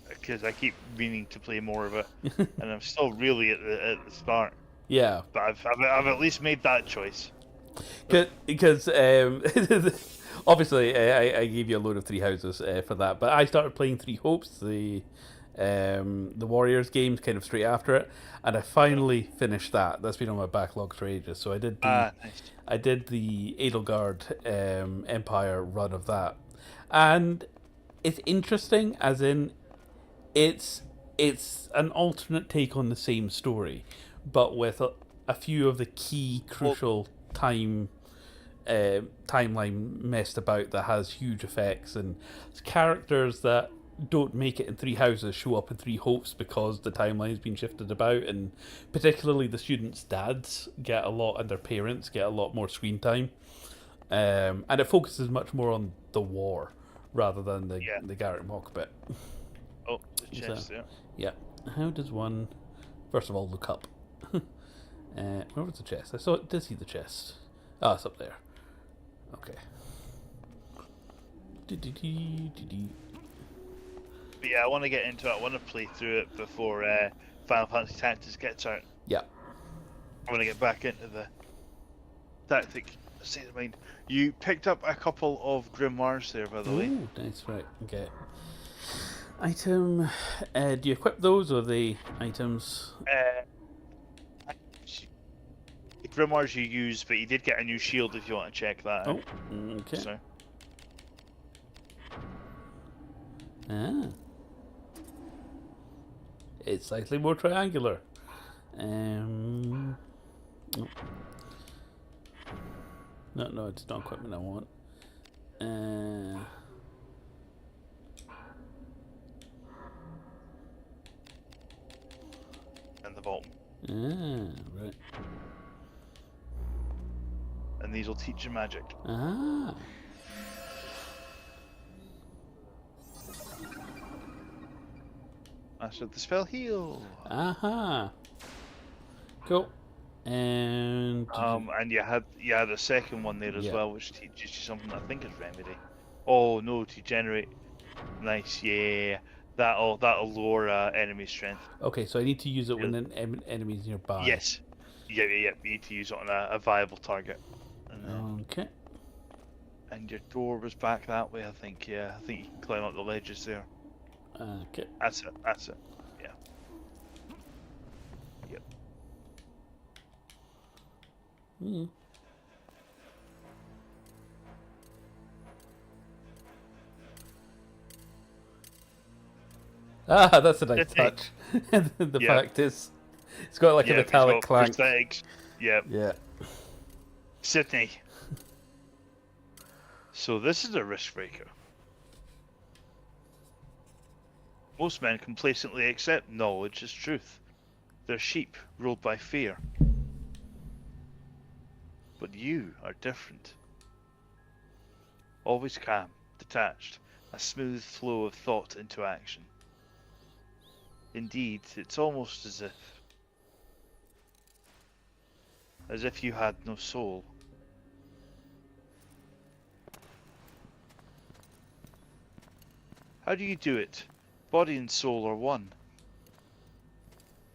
Because I keep meaning to play more of it, and I'm still really at the start. Yeah. But I've at least made that choice. Because obviously I gave you a load of Three Houses for that, but I started playing Three Hopes, the Warriors games, kind of straight after it, and I finally finished that. That's been on my backlog for ages. So I did Nice. I did the Edelgard Empire run of that, and it's interesting, as in it's an alternate take on the same story, but with a few of the key crucial timeline messed about that has huge effects, and characters that don't make it in Three Houses show up in Three Hopes because the timeline's been shifted about, and particularly the students' dads get a lot, and their parents get a lot more screen time, and it focuses much more on the war rather than the Garrett Mock bit. Oh, the chest, Yeah. How does one, first of all, look up? Where was the chest? I did see the chest. Ah, it's up there. Okay. But yeah, I want to get into it. I want to play through it before Final Fantasy Tactics gets out. Yeah. I want to get back into the tactic state of mind. You picked up a couple of grimoires there, by the way. Ooh, nice, right. Okay. Item. Do you equip those, or the items? The grimoires you use, but you did get a new shield if you want to check that out. Oh, okay. So. Ah. It's slightly more triangular. No, it's not equipment I want. And the vault. Right. And these will teach you magic. Ah. Master the spell heal. Aha. Cool. And and you had a second one there as Yeah. well, which teaches you something that I think is remedy. Oh no, to generate. Nice, yeah. That'll lower enemy strength. okay, so I need to use it when enemies nearby. Yes. Yeah. You need to use it on a viable target. And, Okay. and your door was back that way, I think. Yeah, I think you can climb up the ledges there. Okay. That's it. Yeah. Yep. Ah, that's a nice It's touch. The Yeah. fact is, it's got like a Yeah, it's metallic got clank. prosthetics. Yeah. Yeah. Sydney. So this is a risk breaker. Most men complacently accept knowledge as truth. They're sheep ruled by fear. But you are different. Always calm, detached, a smooth flow of thought into action. Indeed, it's almost as if you had no soul. How do you do it? Body and soul are one.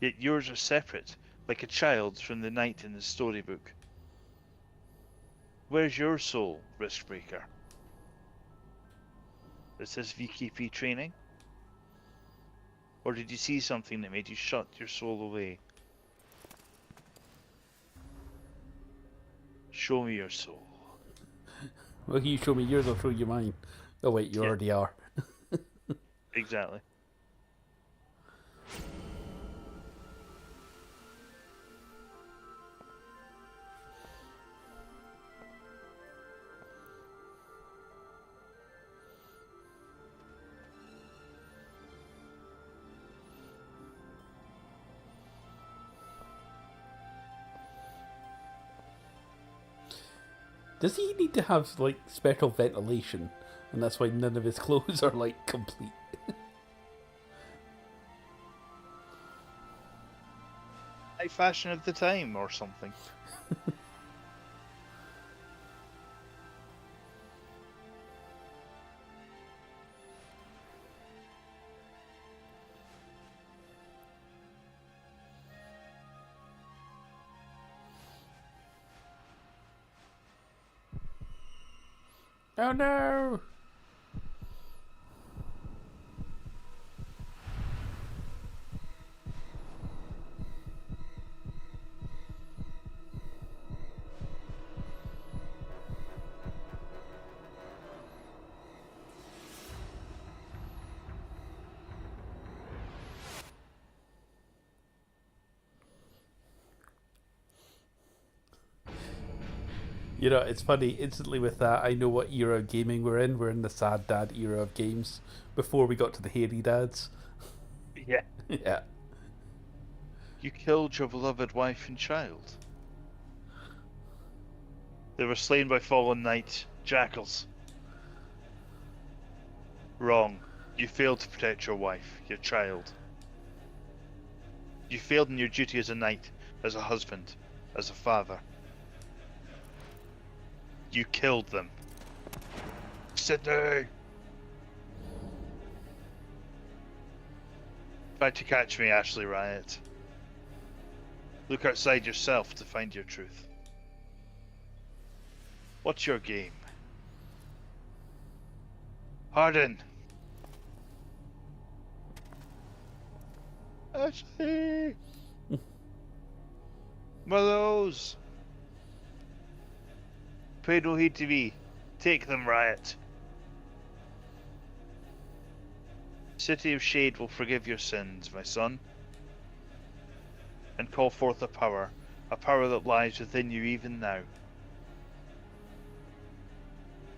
Yet yours are separate, like a child's from the knight in the storybook. Where's your soul, Riskbreaker? Is this VKP training? Or did you see something that made you shut your soul away? Show me your soul. Well, you show me yours, I'll show you mine. Oh wait, you already are. Exactly. Does he need to have like special ventilation, and that's why none of his clothes are like complete? High fashion of the time or something. Oh no! You know, it's funny, instantly with that, I know what era of gaming we're in. We're in the sad dad era of games, before we got to the hairy dads. Yeah. Yeah. You killed your beloved wife and child. They were slain by fallen knight jackals. Wrong. You failed to protect your wife, your child. You failed in your duty as a knight, as a husband, as a father. You killed them. Sydney! Try to catch me, Ashley Riot. Look outside yourself to find your truth. What's your game? Harden! Ashley! Mellows! Pay no heed to me. Take them, Riot. City of Shade will forgive your sins, my son, and call forth a power that lies within you even now.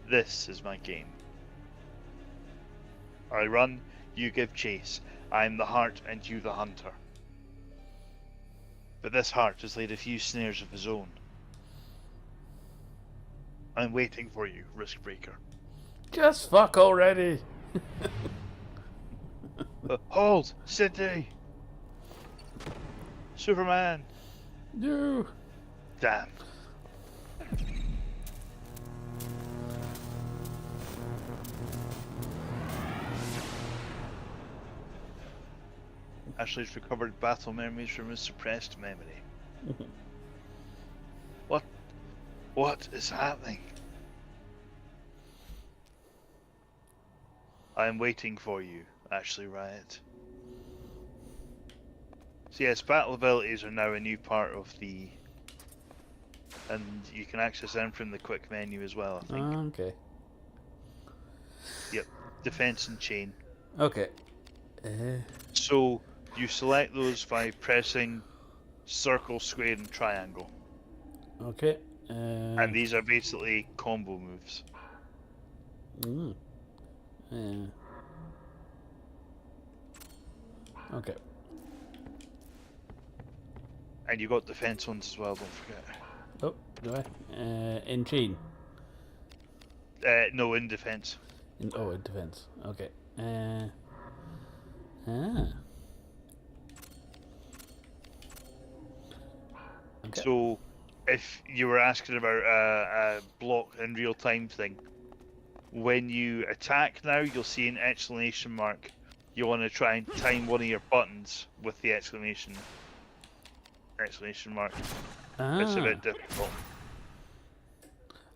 This is my game. I run, you give chase. I am the heart and you the hunter. But this heart has laid a few snares of his own. I'm waiting for you, Riskbreaker. Just fuck already! Hold! Sydney! Superman! No! Damn. Ashley's recovered battle memories from his suppressed memory. What is happening? I am waiting for you, Ashley Riot. So yes, battle abilities are now a new part of the and you can access them from the quick menu as well, I think. Okay. Yep, defense and chain. Okay. So you select those by pressing circle, square, and triangle. Okay. And these are basically combo moves. Okay. And you got defense ones as well, don't forget. Oh, do I? In chain. No, in defense. In defense. Okay. Okay. So, if you were asking about a block in real time thing, when you attack now, you'll see an exclamation mark. You want to try and time one of your buttons with the exclamation mark. It's a bit difficult.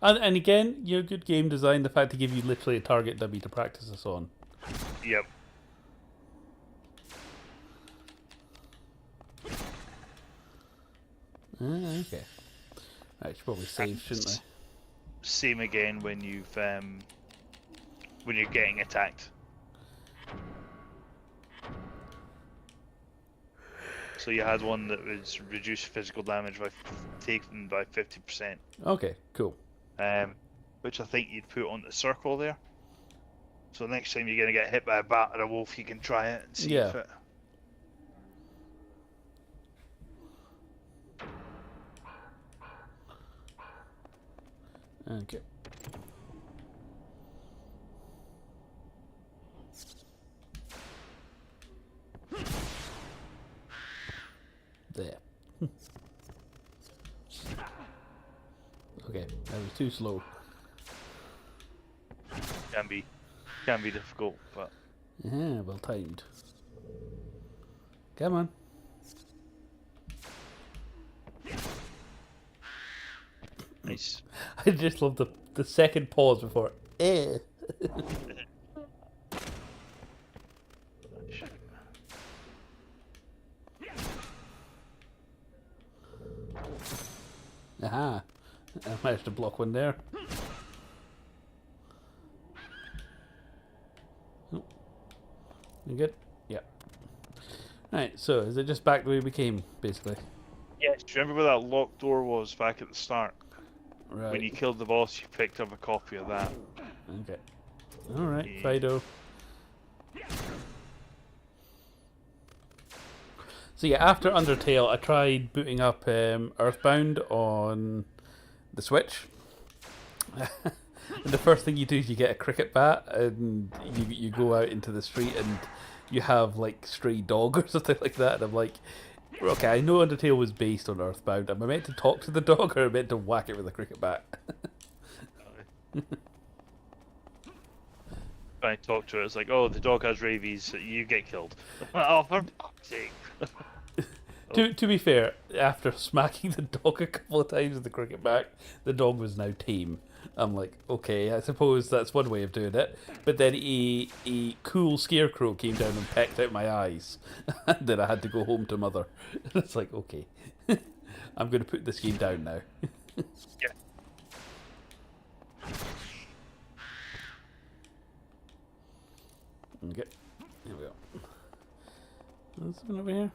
And again, your good game design, the fact to give you literally a target dummy to practice this on. Yep. Okay. I should probably save, shouldn't I? Same again when you've when you're getting attacked. So you had one that was reduced physical damage by taken by 50%. Okay, cool. Which I think you'd put on the circle there. So next time you're gonna get hit by a bat or a wolf, you can try it and see if it. Okay. There. Okay, that was too slow. Can be difficult, but Yeah, well timed. Come on. nice. I just love the second pause before. Aha. I managed to block one there. Oh. You good? Yeah. Alright, so is it just back the way we came, basically? Yes. Do you remember where that locked door was back at the start? Right. When you killed the boss, you picked up a copy of that. Okay. Alright, Yeah. Fido. So yeah, after Undertale, I tried booting up Earthbound on the Switch. And the first thing you do is you get a cricket bat, and you go out into the street, and you have like stray dog or something like that. And I'm like, okay, I know Undertale was based on Earthbound. Am I meant to talk to the dog, or am I meant to whack it with a cricket bat? When I talk to it, it's like, oh, the dog has rabies, you get killed. Oh, for fuck's sake. To be fair, after smacking the dog a couple of times with the cricket bat, the dog was now tame. I'm like, okay, I suppose that's one way of doing it. But then a cool scarecrow came down and pecked out my eyes. And then I had to go home to mother. It's like, okay, I'm going to put this game down now. Yeah. Okay, here we go. There's something over here.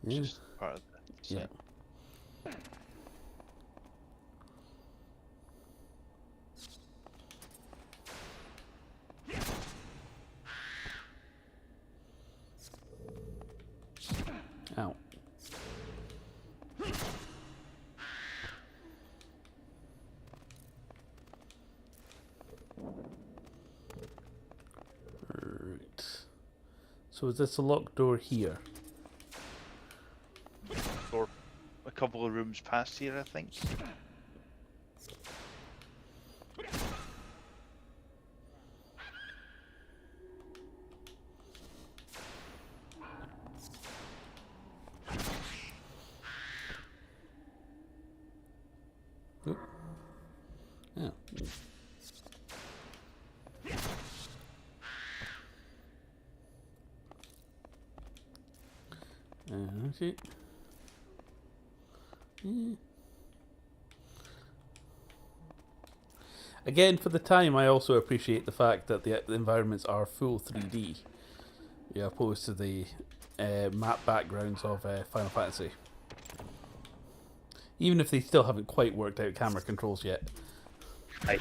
Yeah. Just part of the Yeah. Ow. Right. So is this a locked door here? Or a couple of rooms past here, I think. Oop. Oh. Okay. Yeah. Again, for the time, I also appreciate the fact that the environments are full 3D, opposed to the map backgrounds of Final Fantasy. Even if they still haven't quite worked out camera controls yet. Aye.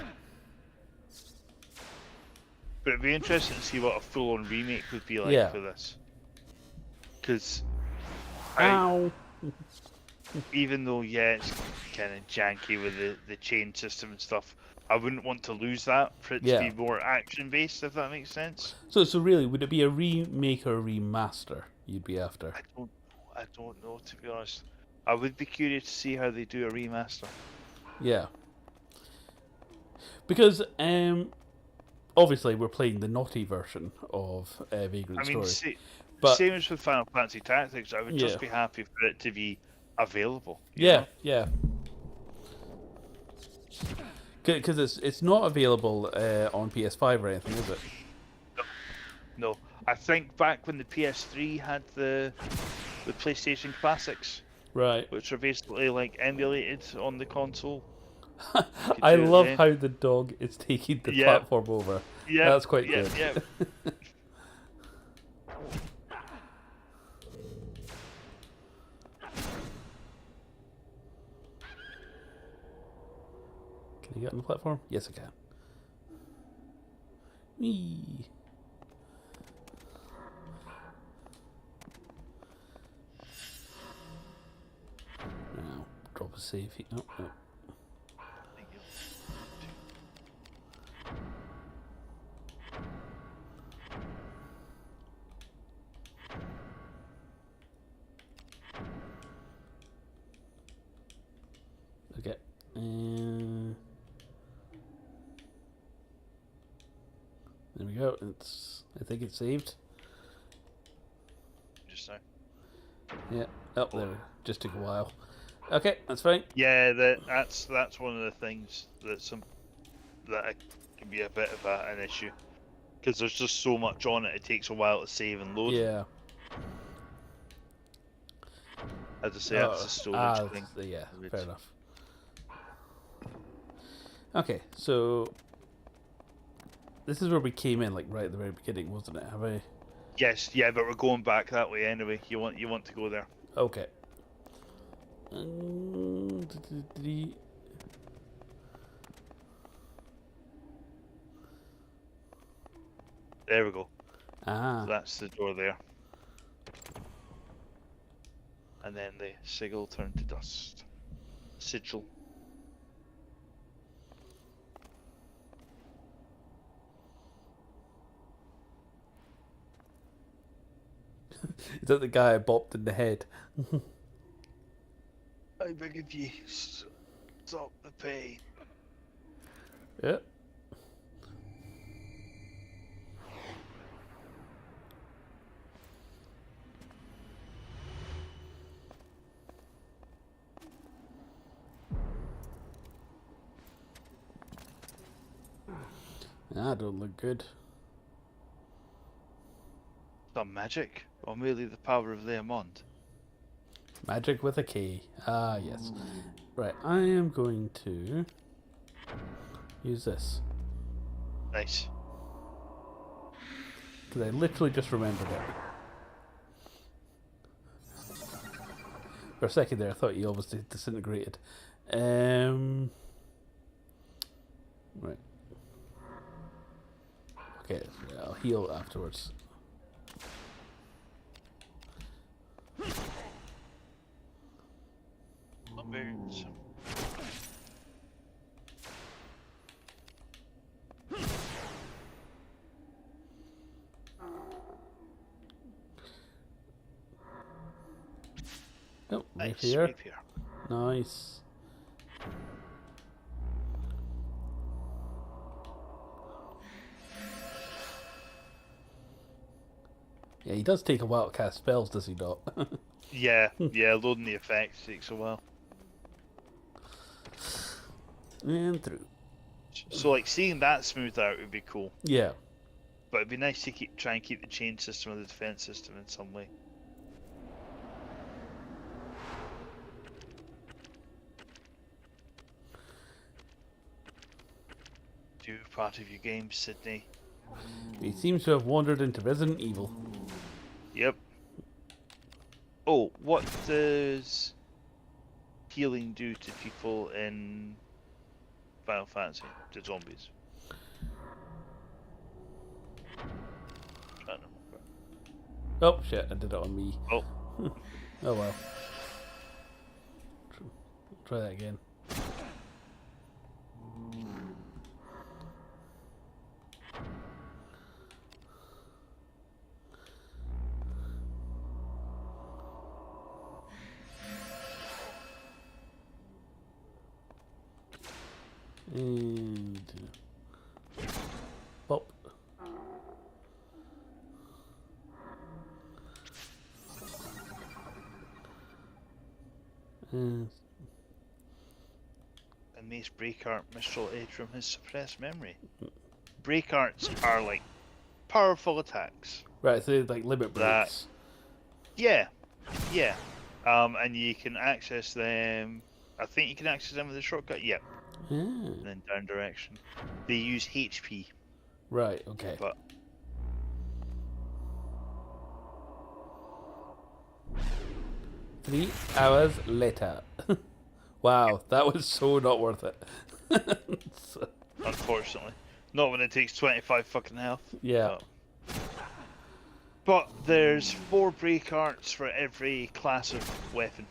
But it'd be interesting to see what a full-on remake would be like for this. Because even though, it's kind of janky with the chain system and stuff, I wouldn't want to lose that for it to be more action-based, if that makes sense. So really, would it be a remake or a remaster you'd be after? I don't know, to be honest. I would be curious to see how they do a remaster. Yeah. Because, obviously, we're playing the naughty version of Vagrant Story. But same as with Final Fantasy Tactics, I would just be happy for it to be available. Yeah. Because it's not available on PS5 or anything, is it? No. I think back when the PS3 had the PlayStation Classics, right, which are basically like emulated on the console. I love how the dog is taking the platform over. Yeah, that's quite good. Yeah. Can you get on the platform? Yes, I can. Whee! Now, drop a save. No. Okay. There we go. I think it's saved. Just so. Yeah. Oh, there. Just took a while. Okay, that's fine. Yeah, that's one of the things that can be a bit of an issue, because there's just so much on it. It takes a while to save and load. Yeah. As I say, that's a storage thing. Yeah, fair enough. Okay, so this is where we came in, like right at the very beginning, wasn't it? Have I? Yes, yeah, but we're going back that way anyway. You want to go there? Okay. There we go. Ah. So that's the door there. And then the sigil turned to dust. Sigil. Is that the guy I bopped in the head? I beg of you, stop the pain. Yeah. That don't look good. Some magic, or merely the power of the Amond? Magic with a K. Ah, yes. Right, I am going to use this. Nice. Because I literally just remembered it. For a second there, I thought you obviously disintegrated. Right. Okay, yeah, I'll heal afterwards. Birds. Oh, right Nice, here. right here. Nice. Yeah, he does take a while to cast spells, does he not? Yeah, loading the effects takes a while. And through. So, like, seeing that smoothed out would be cool. Yeah. But it'd be nice to try and keep the chain system or the defense system in some way. part of your game, Sydney. He seems to have wandered into Resident Evil. Yep. Oh, what does healing do to people in Final Fantasy? To zombies? Trying to remember. Oh shit, I did it on me. Oh, Oh well. Try that again. And pop. And a mace break art Mistral Edge from his suppressed memory. Break arts are like powerful attacks. right, so like limit That- breaks. Yeah, yeah. And you can access them. I think you can access them with a shortcut. Yep. Ah, And then down direction. They use HP, right, okay. but 3 hours later. Wow, that was so not worth it. So, unfortunately, not when it takes 25 fucking health. yeah. But there's 4 break arts for every class of weapon.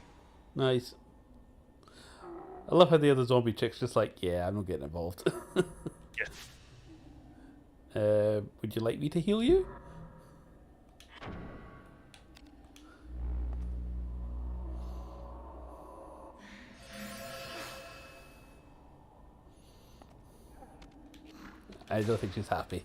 Nice. I love how the other zombie chick's just like, yeah, I'm not getting involved. Yeah. Would you like me to heal you? I don't think she's happy.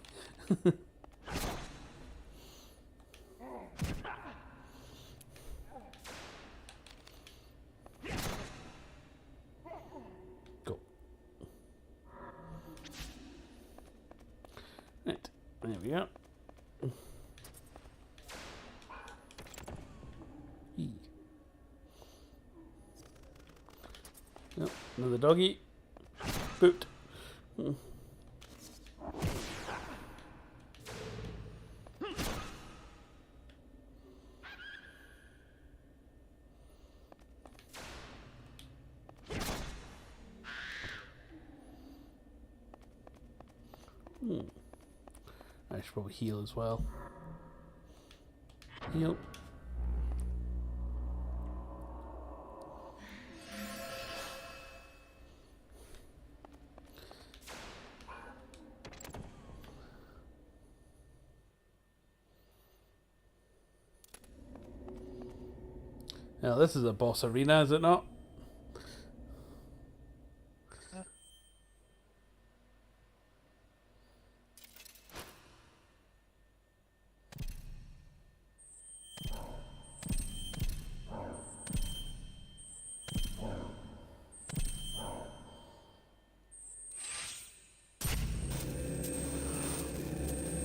Go. Right, there we go. Eee. Nope, another doggy. Boot. I should probably heal as well. Heal. Now this is a boss arena, is it not?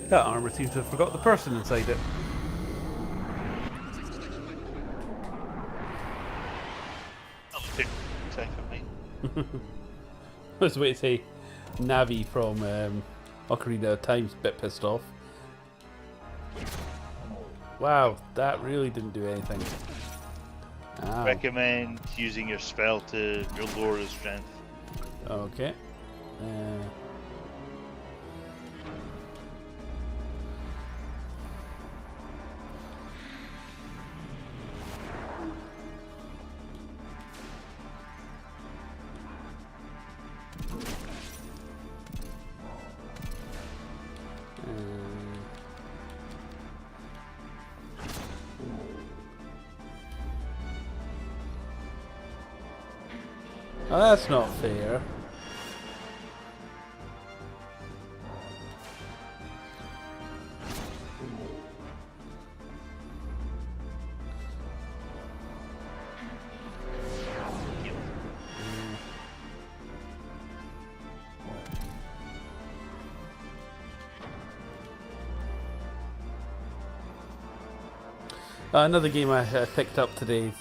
That armor seems to have forgot the person inside it. That'll take a second, mate. I was waiting to say Navi from Ocarina of Time's a bit pissed off. Wow, that really didn't do anything. Ow. Recommend using your spell to lower his strength. Okay. Oh, that's not fair. Another game I picked up today.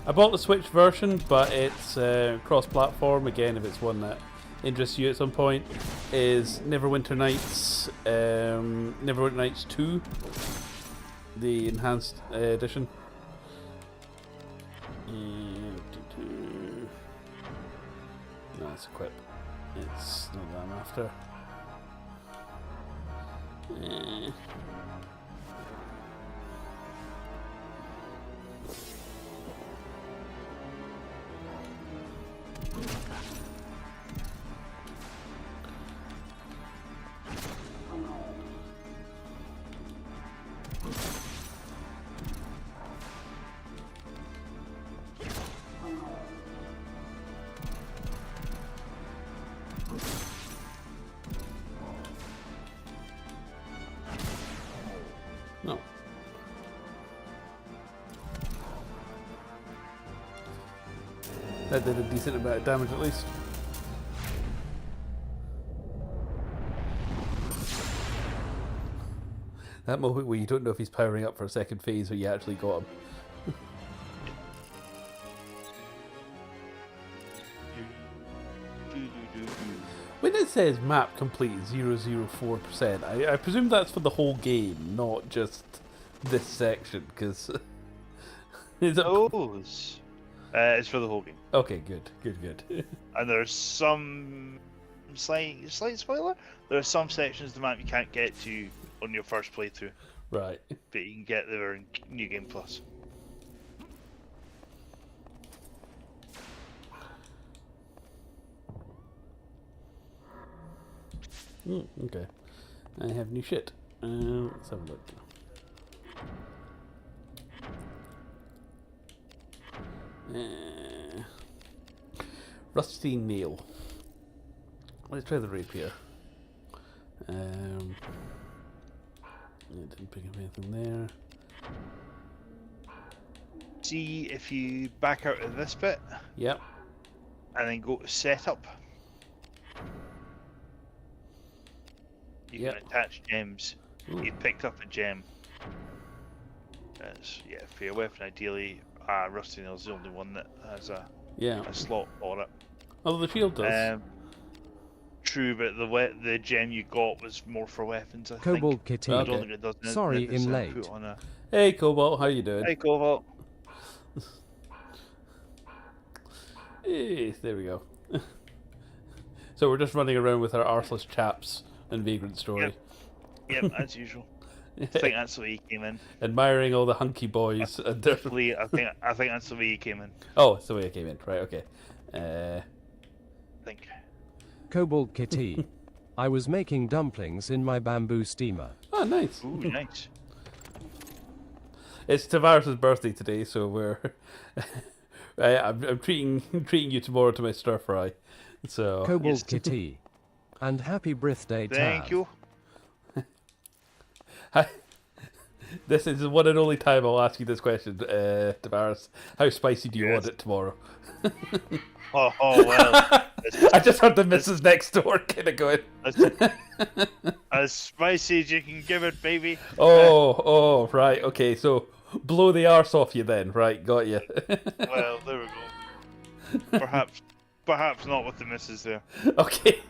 I bought the Switch version, but it's cross-platform again. If it's one that interests you at some point is Neverwinter Nights, Neverwinter Nights 2, the enhanced edition. No, it's equip. It's not that I'm after. No. That did a decent amount of damage at least. That moment where you don't know if he's powering up for a second phase or you actually got him. When it says map complete 004%, I presume that's for the whole game, not just this section, because... It's for the whole game. Okay, good. And there's some slight spoiler. There are some sections of the map you can't get to on your first playthrough. Right. But you can get there in New Game Plus. Okay. I have new shit. Let's have a look. Rusty nail. Let's try the rapier. Didn't pick up anything there. See if you back out of this bit. Yep. And then go to setup. You can attach gems. You picked up a gem. For your weapon, ideally, Rusty Nail's the only one that has a slot for it. Oh, the shield does. True, but the gem you got was more for weapons, I Cobalt think. Kitty. I don't think it does. Sorry, I'm late. Hey, Cobalt, how you doing? Hey, Cobalt. Hey, there we go. So we're just running around with our arseless chaps and Vagrant Story. Yep, as usual. I think that's the way he came in. Admiring all the hunky boys. And Definitely, I think that's the way he came in. Oh, it's the way I came in. Right, okay. I think. Cobalt Kitty. I was making dumplings in my bamboo steamer. Oh, nice. Ooh, nice. It's Tavarus' birthday today, so we're... I'm treating you tomorrow to my stir fry. So Cobalt Kitty. And happy birthday, Thank you. This is the one and only time I'll ask you this question, Tavarus. How spicy do you want it tomorrow? Oh well. I just heard the Mrs. Next Door kind of going. As spicy as you can give it, baby. Oh, right. Okay, so blow the arse off you then. Right, got you. Well, there we go. Perhaps not with the missus there. Okay.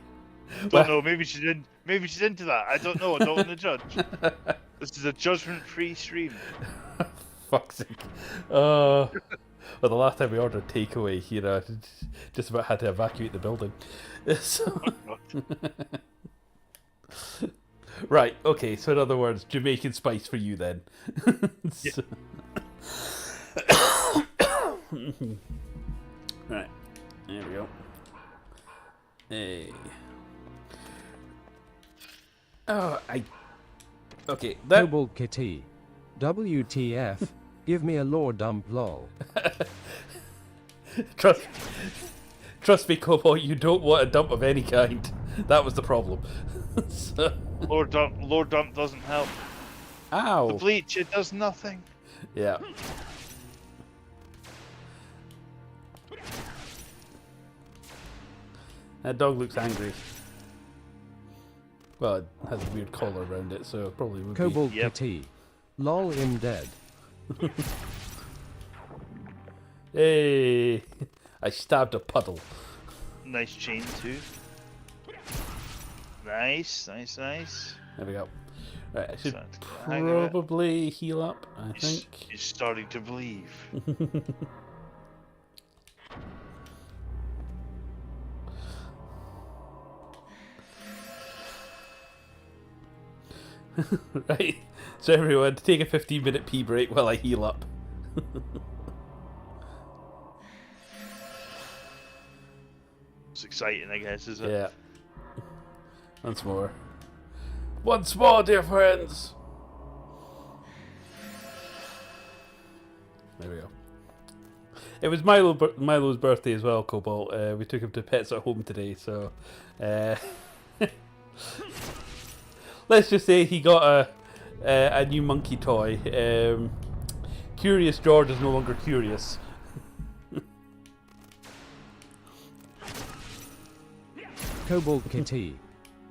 Don't know. Maybe she's into that. I don't know. I don't want to judge. This is a judgment-free stream. Fuck's sake. Well, the last time we ordered takeaway, just about had to evacuate the building. So... Right, okay, so in other words, Jamaican spice for you then. Right, there we go. Hey. Oh, okay, that... Cobalt Kitty. WTF. Give me a lore dump lol. Trust me, Cobalt, you don't want a dump of any kind. That was the problem. So... Lord dump doesn't help. Ow! The bleach, it does nothing. Yeah. That dog looks angry. Well, it has a weird collar around it, so it probably would Cobalt be. Kitty. Lol, I'm dead. Hey! I stabbed a puddle. Nice chain too. Nice, nice, nice. There we go. Right, I should Starting to get the hang of it. probably heal up, I think. He's starting to believe. Right, so everyone, take a 15-minute pee break while I heal up. It's exciting, I guess, is it? Yeah. Once more. Once more, dear friends! There we go. It was Milo's birthday as well, Cobalt. We took him to Pets at Home today, so... let's just say he got a new monkey toy. Curious George is no longer curious. Cobalt Kitty.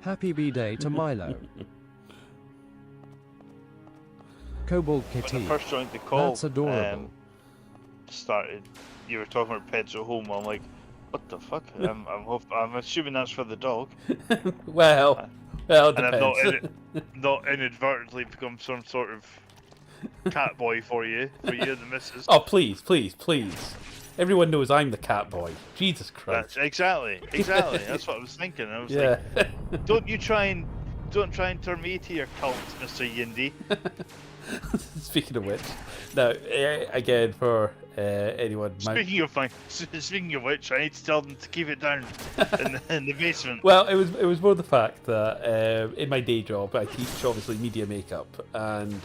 Happy B-Day to Milo. Cobalt When Kitty. I first joined the call, That's adorable. you were talking about Pets at Home. I'm like, what the fuck? I'm assuming that's for the dog. Well, it And I've depends. not inadvertently become some sort of cat boy for you and the missus. Oh, please, please, please. Everyone knows I'm the cat boy. Jesus Christ. That's exactly. That's what I was thinking. I was Yeah. like, don't try and turn me to your cult, Mr. Yindy. Speaking of which, now, again, for anyone... Speaking of which, I need to tell them to keep it down in the basement. Well, it was more the fact that in my day job, I teach, obviously, media makeup, and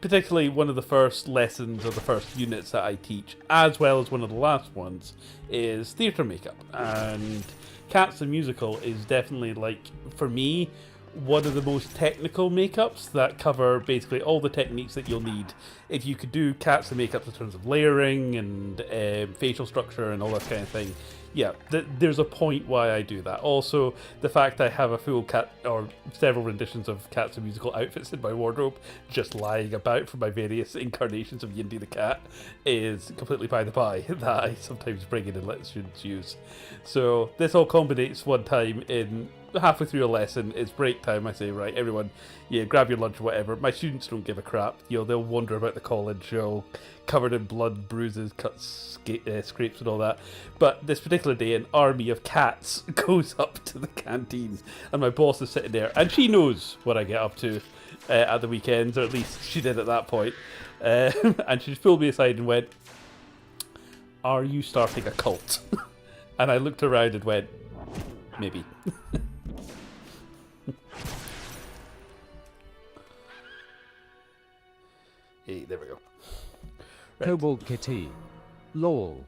particularly one of the first lessons or the first units that I teach, as well as one of the last ones, is theatre makeup. And Cats the Musical is definitely, like, for me, one of the most technical makeups that cover basically all the techniques that you'll need if you could do Cats the makeup in terms of layering and facial structure and all that kind of thing. Yeah, there's a point why I do that. Also, the fact I have a full cat or several renditions of Cats the Musical outfits in my wardrobe just lying about for my various incarnations of Yindy the Cat is completely by the by that I sometimes bring in and let students use. So this all culminates one time in halfway through a lesson. It's break time. I say, right, everyone, yeah, grab your lunch or whatever. My students don't give a crap. You know, they'll wander about the college, covered in blood, bruises, cuts, scrapes, and all that. But this particular day, an army of cats goes up to the canteen, and my boss is sitting there, and she knows what I get up to at the weekends, or at least she did at that point. And she pulled me aside and went, "Are you starting a cult?" And I looked around and went, "Maybe." Hey, there we go. Right. Cobalt Kitty. Lol.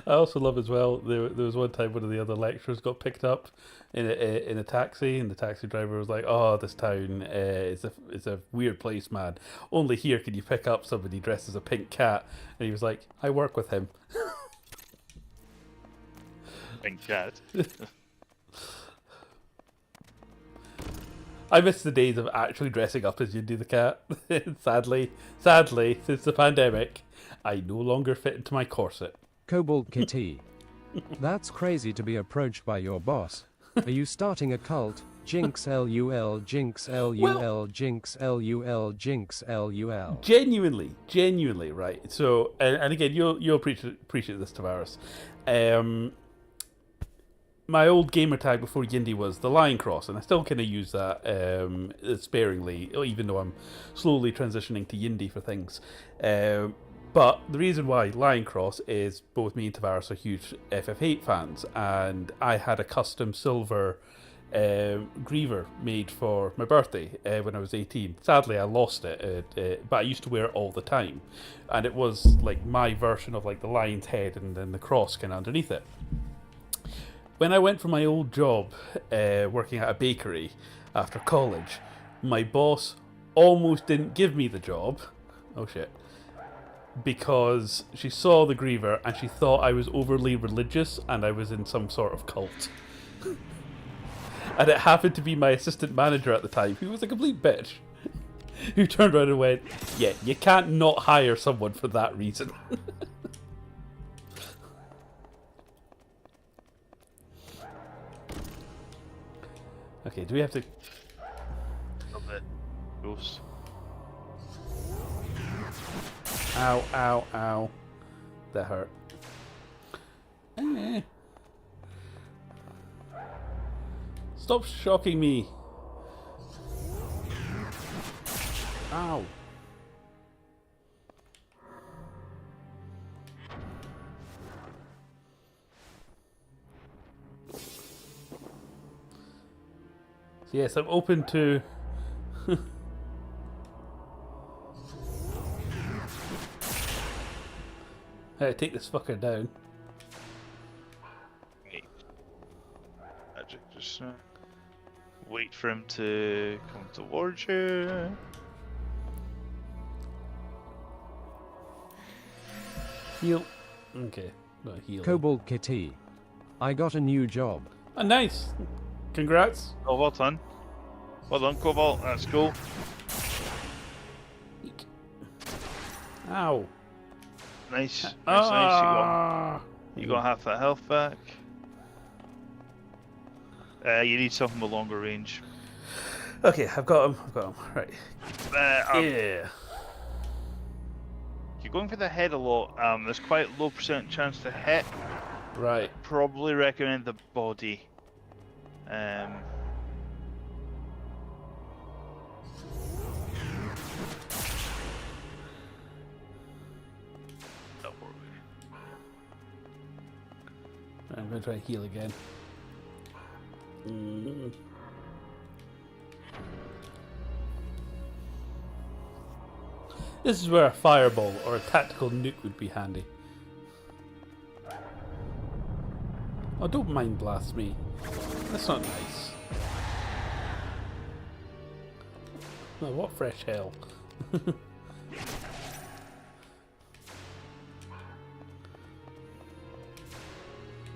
I also love as well, there was one time one of the other lecturers got picked up in a taxi, and the taxi driver was like, "Oh, this town is a weird place, man. Only here can you pick up somebody dressed as a pink cat." And he was like, "I work with him." Pink cat. I miss the days of actually dressing up as Yindy the Cat. Sadly, since the pandemic, I no longer fit into my corset. Cobalt Kitty. That's crazy to be approached by your boss. Are you starting a cult? Jinx LUL, Jinx LUL, Jinx LUL, Jinx LUL. Genuinely, right. So, and again, you'll appreciate this, Tavares. My old gamer tag before Yindy was the Lion Cross, and I still kind of use that sparingly, even though I'm slowly transitioning to Yindy for things. But the reason why Lion Cross is both me and Tavares are huge FF8 fans, and I had a custom silver griever made for my birthday when I was 18. Sadly, I lost it, but I used to wear it all the time, and it was like my version of like the lion's head and then the cross kind of underneath it. When I went for my old job working at a bakery after college, my boss almost didn't give me the job. Oh shit. Because she saw the griever and she thought I was overly religious and I was in some sort of cult. And it happened to be my assistant manager at the time, who was a complete bitch, who turned around and went, "Yeah, you can't not hire someone for that reason." Okay, do we have to... A bit gross. Ow, ow, ow. That hurt. Eh. Stop shocking me. Ow. So yes, I'm open to... How to take this fucker down. Right. Magic, just wait for him to come towards you. Heal. Okay, not heal. Cobalt Kitty. I got a new job. Oh, nice. Congrats. Oh, well done. Well done, Cobalt. That's cool. Eek. Ow. Nice. Nice, Ah. You got half that health back. You need something with longer range. Okay, I've got him. Right. Yeah. You're going for the head a lot. There's quite a low percent chance to hit. Right. Probably recommend the body. I'm going to try to heal again. This is where a fireball or a tactical nuke would be handy. Oh, don't mind blast me. That's not nice. Oh, what fresh hell.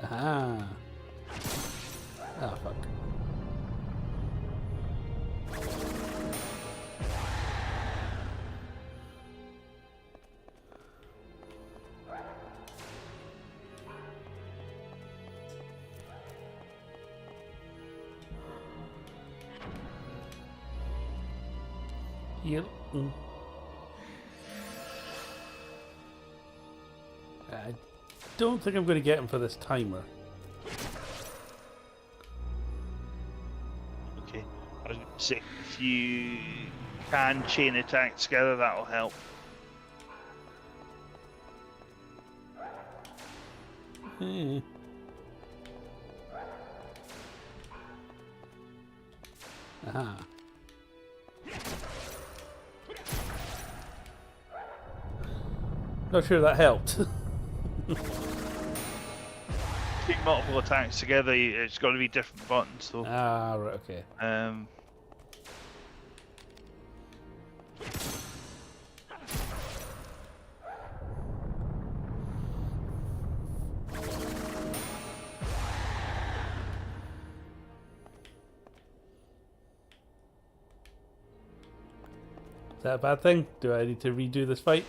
Aha. Ah, fuck. Heal. I don't think I'm going to get him for this timer. Okay. I was going to say, if you can chain attack together, that'll help. Hmm. Aha. Not sure that helped. Take multiple attacks together, it's got to be different buttons, though. Ah, right, okay. Is that a bad thing? Do I need to redo this fight?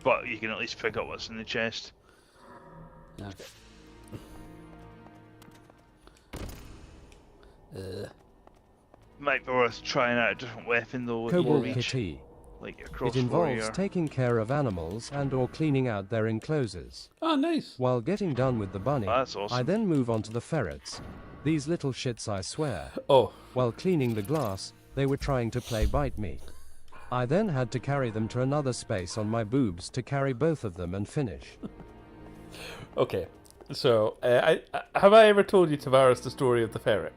But you can at least pick up what's in the chest. Okay. Might be worth trying out a different weapon, though, with more Cobalt reach. Kitty. Like your It cross involves warrior. taking care of animals and or cleaning out their enclosures. Oh, nice. While getting done with the bunny, That's awesome. I then move on to the ferrets. These little shits, I swear. Oh, While cleaning the glass, they were trying to play bite me. I then had to carry them to another space on my boobs to carry both of them and finish. okay. So, have I ever told you, Tavarus, the story of the ferret?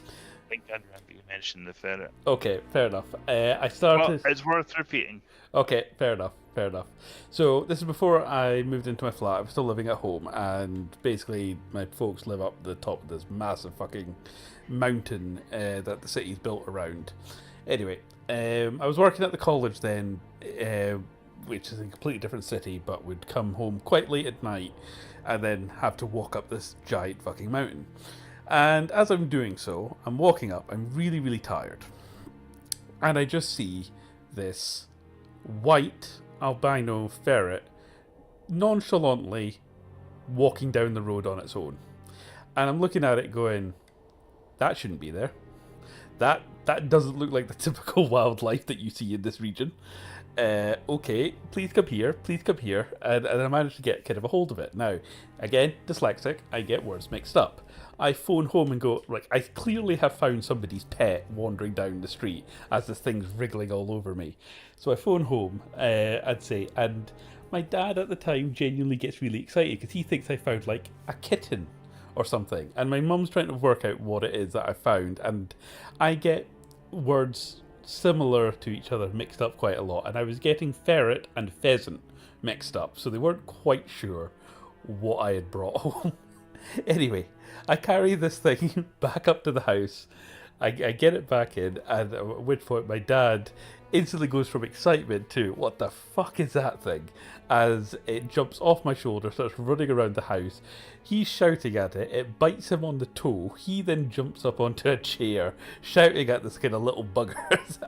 I think I remember you mentioned the ferret. Okay, fair enough. I Well, started... it's worth repeating. Okay, fair enough, fair enough. So, this is before I moved into my flat. I was still living at home, and basically my folks live up the top of this massive fucking mountain that the city's built around. Anyway, I was working at the college then, which is a completely different city, but would come home quite late at night and then have to walk up this giant fucking mountain. And as I'm doing so, I'm walking up, I'm really, really tired. And I just see this white albino ferret nonchalantly walking down the road on its own. And I'm looking at it going, that shouldn't be there. That doesn't look like the typical wildlife that you see in this region. Okay, please come here, and I managed to get kind of a hold of it. Now, again, dyslexic, I get words mixed up. I phone home and go, like, I clearly have found somebody's pet wandering down the street as this thing's wriggling all over me. So I phone home, and say, and my dad at the time genuinely gets really excited because he thinks I found, like, a kitten or something. And my mum's trying to work out what it is that I found, and I get words similar to each other mixed up quite a lot, and I was getting ferret and pheasant mixed up, so they weren't quite sure what I had brought home. Anyway, I carry this thing back up to the house. I get it back in, and at which point my dad instantly goes from excitement to, what the fuck is that thing? As it jumps off my shoulder, starts running around the house. He's shouting at it, it bites him on the toe. He then jumps up onto a chair, shouting at this kind of little bugger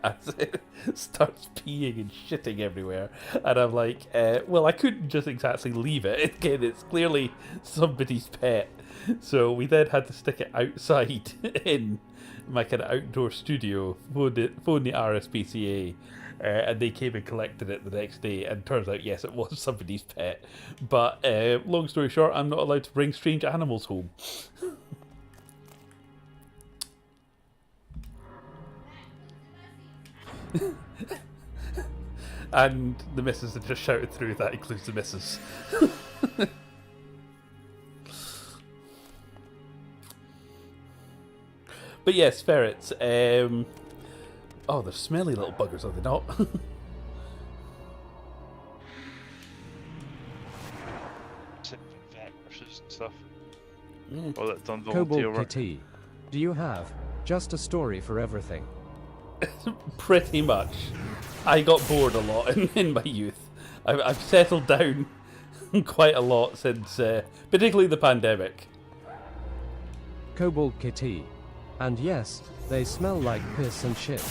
as it starts peeing and shitting everywhere. And I'm like, well, I couldn't just exactly leave it. Again, it's clearly somebody's pet. So we then had to stick it outside in my kind of outdoor studio, phoned the RSPCA, and they came and collected it the next day, and turns out, yes, it was somebody's pet. But long story short, I'm not allowed to bring strange animals home. And the missus had just shouted through, that includes the missus. But yes, ferrets. Oh, they're smelly little buggers, are they not? Versus stuff. All that done volunteer Kobold work. KT, do you have just a story for everything? Pretty much. I got bored a lot in my youth. I've settled down quite a lot since, particularly the pandemic. Kobold KT, and yes, they smell like piss and shit.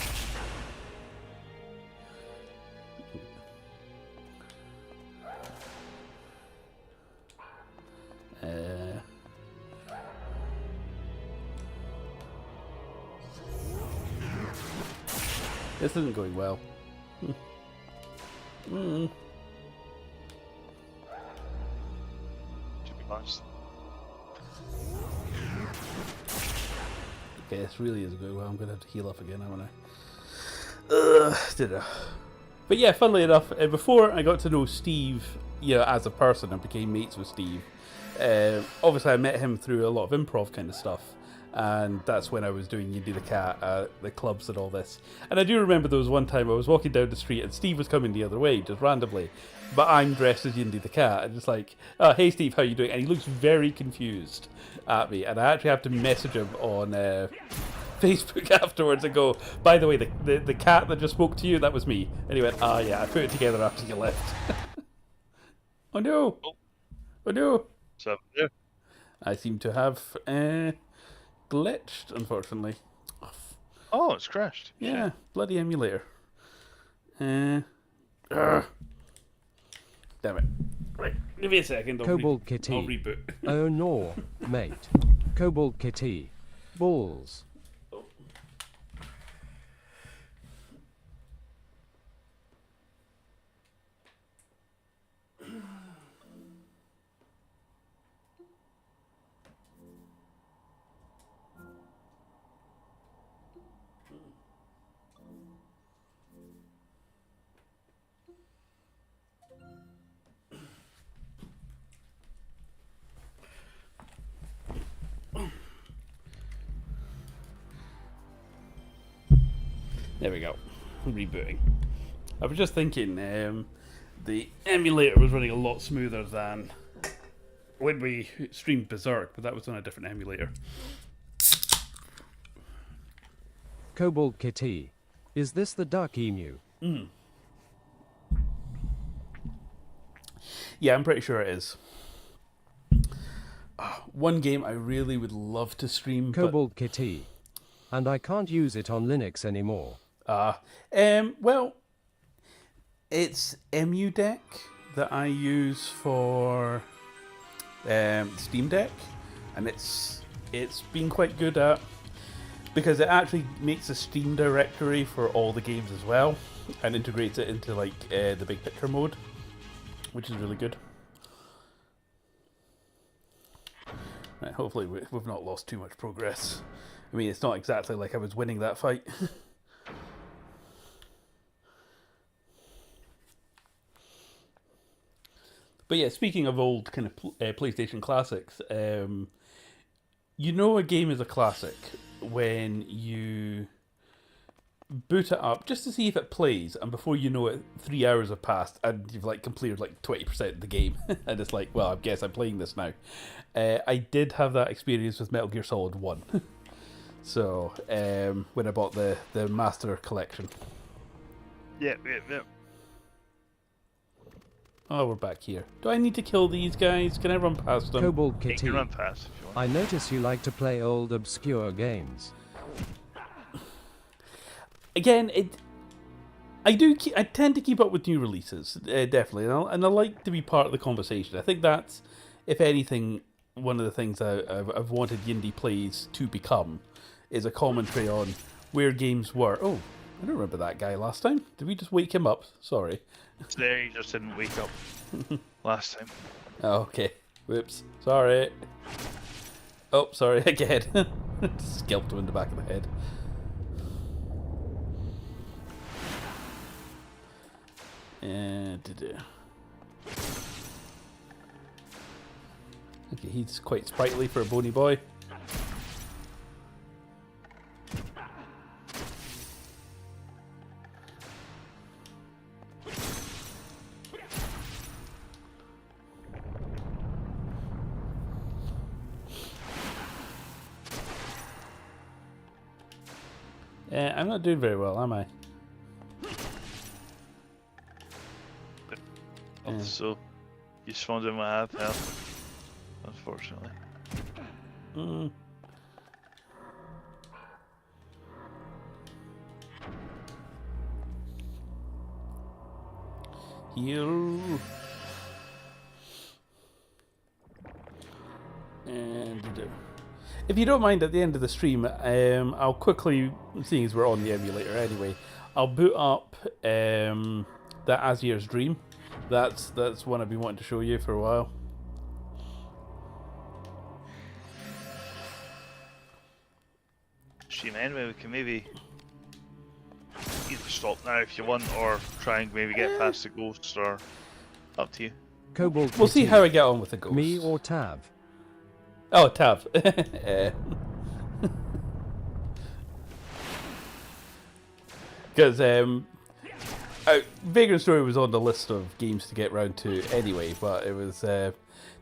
This isn't going well. To be honest. Okay, this really isn't going well. I'm going to have to heal up again, haven't I? Did I? But yeah, funnily enough, before I got to know Steve, as a person and became mates with Steve, obviously I met him through a lot of improv kind of stuff. And that's when I was doing Yindy the Cat at the clubs and all this. And I do remember there was one time I was walking down the street and Steve was coming the other way, just randomly. But I'm dressed as Yindy the Cat. And just like, oh, hey Steve, how you doing? And he looks very confused at me. And I actually have to message him on Facebook afterwards and go, by the way, the cat that just spoke to you, that was me. And he went, yeah, I put it together after you left. Oh no. Oh no. So, yeah. I seem to have... glitched, unfortunately. Oh, it's crashed. Yeah, bloody emulator. Damn it. Right, give me a second. Kobold I'll KT. reboot. Oh no, mate. Kobold KT. Balls. There we go. Rebooting. I was just thinking, the emulator was running a lot smoother than when we streamed Berserk, but that was on a different emulator. Kobold KT. Is this the duck emu? Yeah, I'm pretty sure it is. One game I really would love to stream, Kobold KT. And I can't use it on Linux anymore. well, it's EmuDeck that I use for Steam Deck, and it's been quite good at, because it actually makes a Steam directory for all the games as well, and integrates it into like the big picture mode, which is really good. Right, hopefully we've not lost too much progress. I mean, it's not exactly like I was winning that fight. But yeah, speaking of old kind of PlayStation classics, you know a game is a classic when you boot it up just to see if it plays, and before you know it, 3 hours have passed and you've like completed like 20% of the game, and it's like, well, I guess I'm playing this now. I did have that experience with Metal Gear Solid 1. So when I bought the Master Collection. Yeah. Oh, we're back here. Do I need to kill these guys? Can I run past them? Kobold You Kitty. can run past if you want. I notice you like to play old obscure games. Again, I tend to keep up with new releases, definitely, and I like to be part of the conversation. I think that's, if anything, one of the things I've wanted YindyPlayz to become, is a commentary on where games were. Oh, I don't remember that guy last time. Did we just wake him up? Sorry. It's there, you just didn't wake up last time. Oh, okay. Whoops. Sorry. Oh, sorry again. Scalped him in the back of the head. And okay, he's quite sprightly for a bony boy. I'm not doing very well, am I? So, you spawned in my half health, unfortunately. Heal. And if you don't mind, at the end of the stream, I'll quickly, seeing as we're on the emulator anyway, I'll boot up that Azir's Dream. That's one I've been wanting to show you for a while. Anyway, we can maybe either stop now if you want, or try and maybe get past the ghosts, or up to you. Kobold We'll see Kitty. how I get on with the ghosts. Me or Tav? Oh, Tav. Because Vagrant Story was on the list of games to get round to anyway, but it was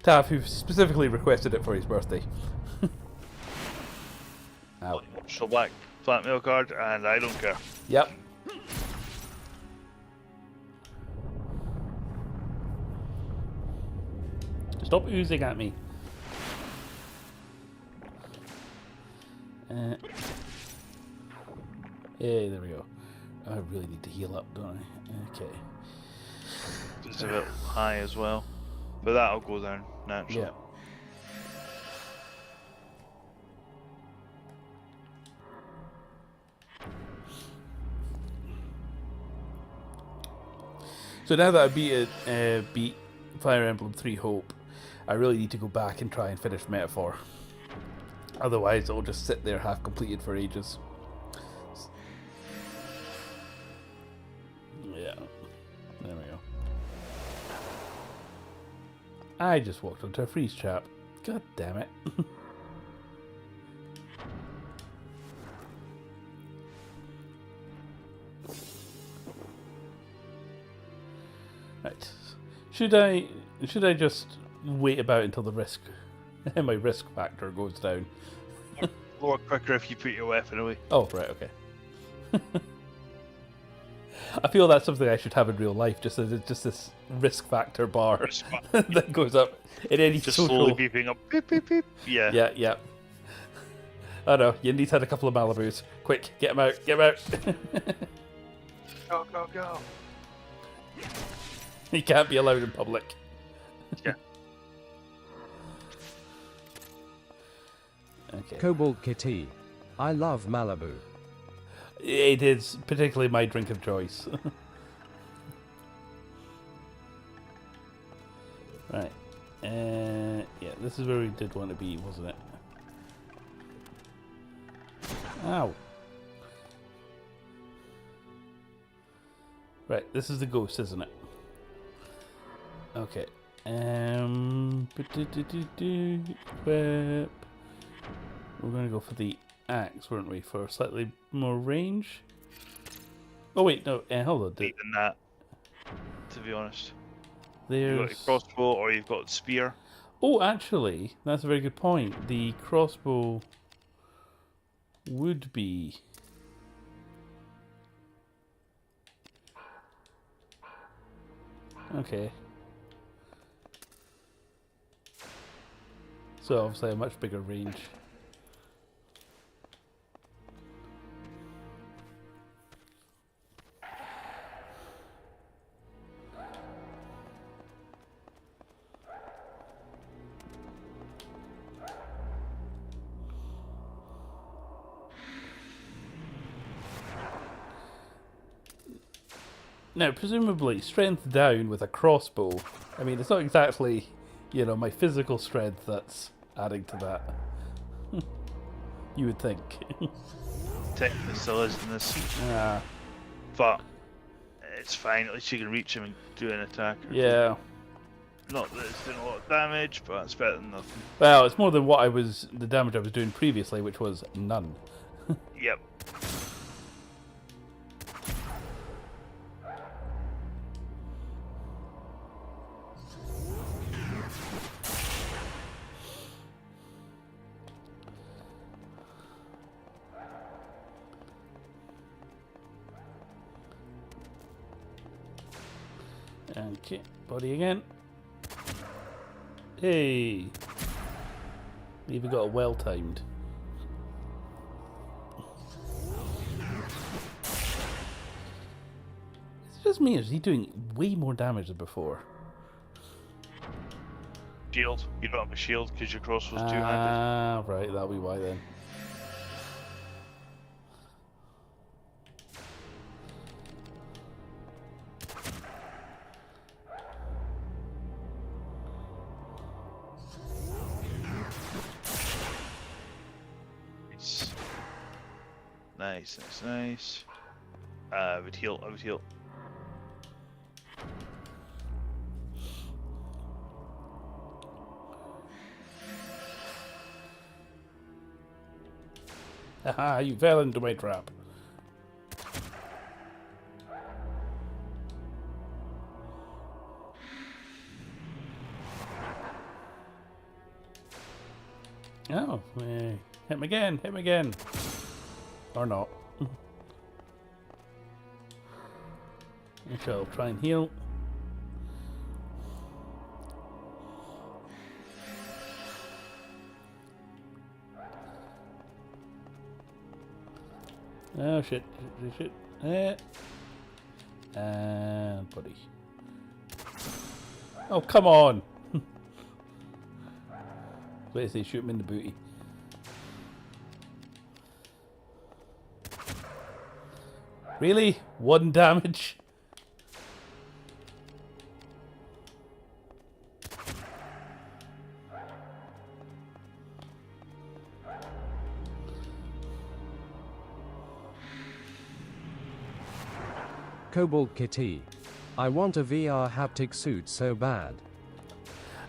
Tav who specifically requested it for his birthday. Ow. So blackmail card, and I don't care. Yep. Stop oozing at me. Yeah, there we go. I really need to heal up, don't I? Okay. It's a bit high as well, but that'll go down naturally. Yeah. So now that I beat Fire Emblem 3 Hope, I really need to go back and try and finish Metaphor. Otherwise, it'll just sit there half completed for ages. Yeah, there we go. I just walked onto a freeze trap. God damn it. Right. Should I just wait about until the risk my risk factor goes down? Lower quicker if you put your weapon away. Oh, right, okay. I feel that's something I should have in real life, just this risk factor bar that goes up in any Just social... slowly beeping up. Beep, beep, beep. Yeah. Yeah. Oh no, Yindy's had a couple of Malibus. Quick, get him out, get him out. Go, go, go. He can't be allowed in public. Yeah. Okay. Cobalt Kitty. I love Malibu. It is particularly my drink of choice. Right. Yeah, this is where we did want to be, wasn't it? Ow. Right, this is the ghost, isn't it? Okay. Equip. We're going to go for the axe, weren't we? For slightly more range. Oh wait, no. Hold on. Better than that, to be honest. There's... You've got a crossbow or you've got spear. Oh, actually, that's a very good point. The crossbow would be... Okay. So obviously a much bigger range. Now, presumably, strength down with a crossbow. I mean, it's not exactly, you know, my physical strength that's adding to that. You would think. Technically still is in this, Ah, but it's fine. At least you can reach him and do an attack. yeah. Not that it's doing a lot of damage, but it's better than nothing. Well, it's more than what the damage I was doing previously, which was none. Yep. Okay, body again. Hey! We even got a well-timed. Is it just me, or is he doing way more damage than before? Shield. You don't have a shield because your crossbow's two-handed. Ah, right, that'll be why then. Nice, nice, nice. I would heal, I would heal. Haha, you fell into my trap. Oh, hit him again, hit him again. Or not. I shall try and heal. Oh shit, shit, shit. And buddy. Oh, come on! Let's say shoot him in the booty. Really? 1 damage? Cobalt Kitty. I want a VR haptic suit so bad.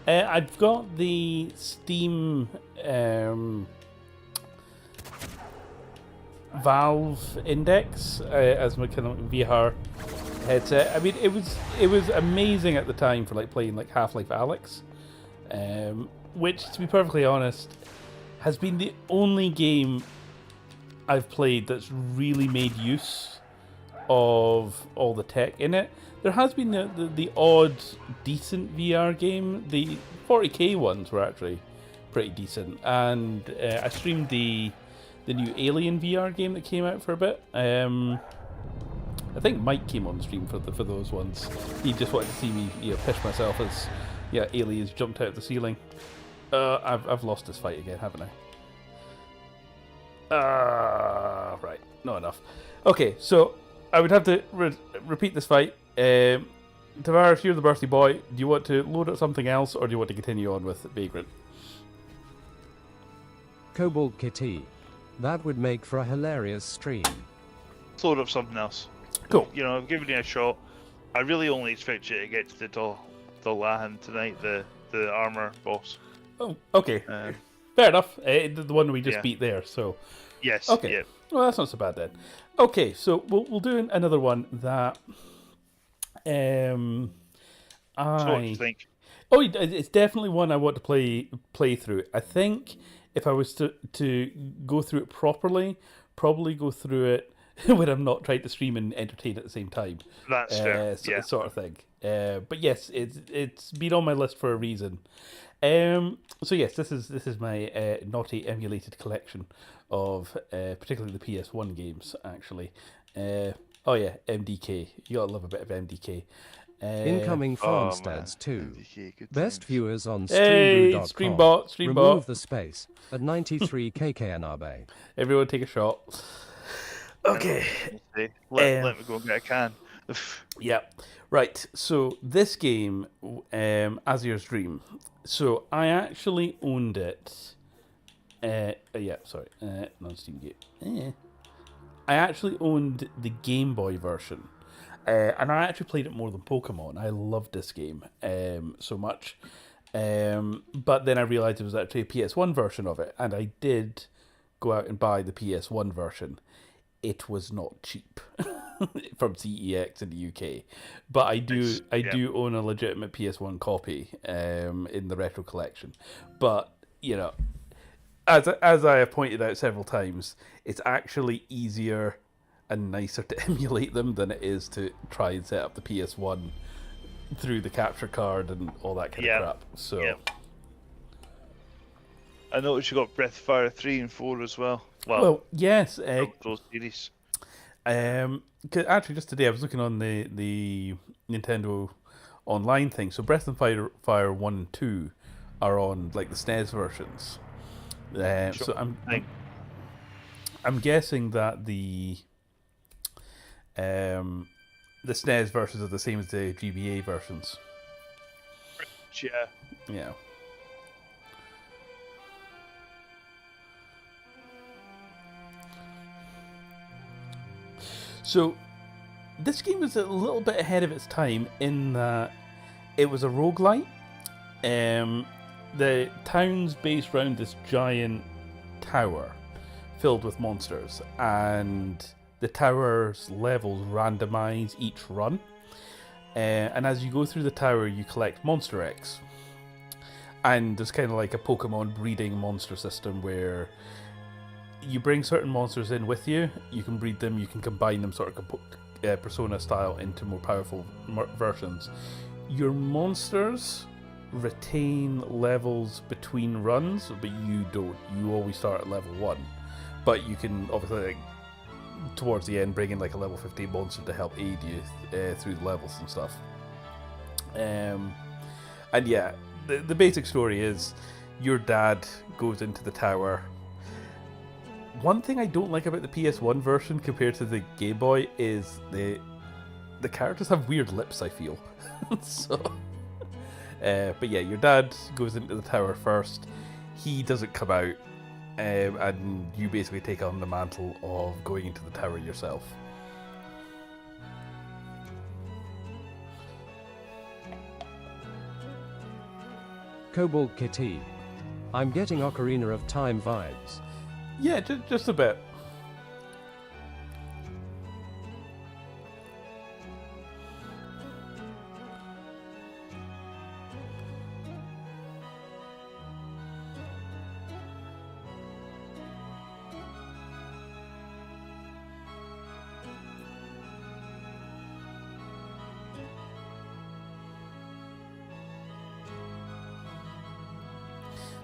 I've got the Steam Valve Index as my kind of VR headset. I mean, it was amazing at the time for like playing like Half-Life Alyx, which, to be perfectly honest, has been the only game I've played that's really made use of all the tech in it. There has been the odd decent VR game. The 40k ones were actually pretty decent, and I streamed the new Alien VR game that came out for a bit. I think Mike came on stream for those ones. He just wanted to see me, piss myself as aliens jumped out of the ceiling. I've lost this fight again, haven't I? Right, not enough. Okay, so I would have to repeat this fight. Tavarus, you're the birthday boy. Do you want to load up something else, or do you want to continue on with Vagrant? Cobalt Kitty. That would make for a hilarious stream. Let's load up something else. Cool. You know, I've given you a shot. I really only expect you to get to the Dolahan tonight, the armor boss. Oh, okay. Fair enough. The one we just beat there, so... Yes, Okay. yeah. Well, that's not so bad then. Okay, so we'll do another one that... So what do you think? Oh, it's definitely one I want to play through. I think if I was to go through it properly, probably go through it when I'm not trying to stream and entertain at the same time. That's fair. Yeah. Sort of thing. But yes, it's been on my list for a reason. So yes, this is my naughty emulated collection of particularly the PS1 games. Actually, oh yeah, MDK. You gotta love a bit of MDK. Incoming oh, Farmsteads 2. MDK, good Best times. viewers on Hey, streambrew.com. Streambot. Remove the space at 93 kknrb. Everyone take a shot. Okay. Let me go and get a can. Yeah. Right. So this game, Azir's Dream. So I actually owned it. Yeah. Sorry. Non-Steam game. I actually owned the Game Boy version. And I actually played it more than Pokemon. I loved this game so much. But then I realised it was actually a PS1 version of it. And I did go out and buy the PS1 version. It was not cheap from CEX in the UK. But I do own a legitimate PS1 copy in the retro collection. But, you know, as I have pointed out several times, it's actually easier and nicer to emulate them than it is to try and set up the PS1 through the capture card and all that kind of crap. So I noticed you got Breath of Fire 3 and 4 as well. Well yes. Those series. 'Cause actually, just today I was looking on the Nintendo online thing. So Breath of Fire 1 and 2 are on like the SNES versions. So I'm guessing that the SNES versions are the same as the GBA versions. Yeah. Yeah. So this game was a little bit ahead of its time in that it was a roguelite. The town's based around this giant tower filled with monsters, and the tower's levels randomize each run. And as you go through the tower, you collect Monster Eggs. And there's kind of like a Pokemon breeding monster system where you bring certain monsters in with you, you can breed them, you can combine them sort of Persona style into more powerful versions. Your monsters retain levels between runs, but you don't. You always start at level 1. But you can obviously, like, towards the end, bring in like a level 15 monster to help aid you through the levels and stuff. And yeah, the basic story is your dad goes into the tower. One thing I don't like about the PS1 version compared to the Game Boy is the characters have weird lips, I feel. So, but yeah, your dad goes into the tower first. He doesn't come out, and you basically take on the mantle of going into the tower yourself. Cobalt Kitty. I'm getting Ocarina of Time vibes. Yeah, just a bit.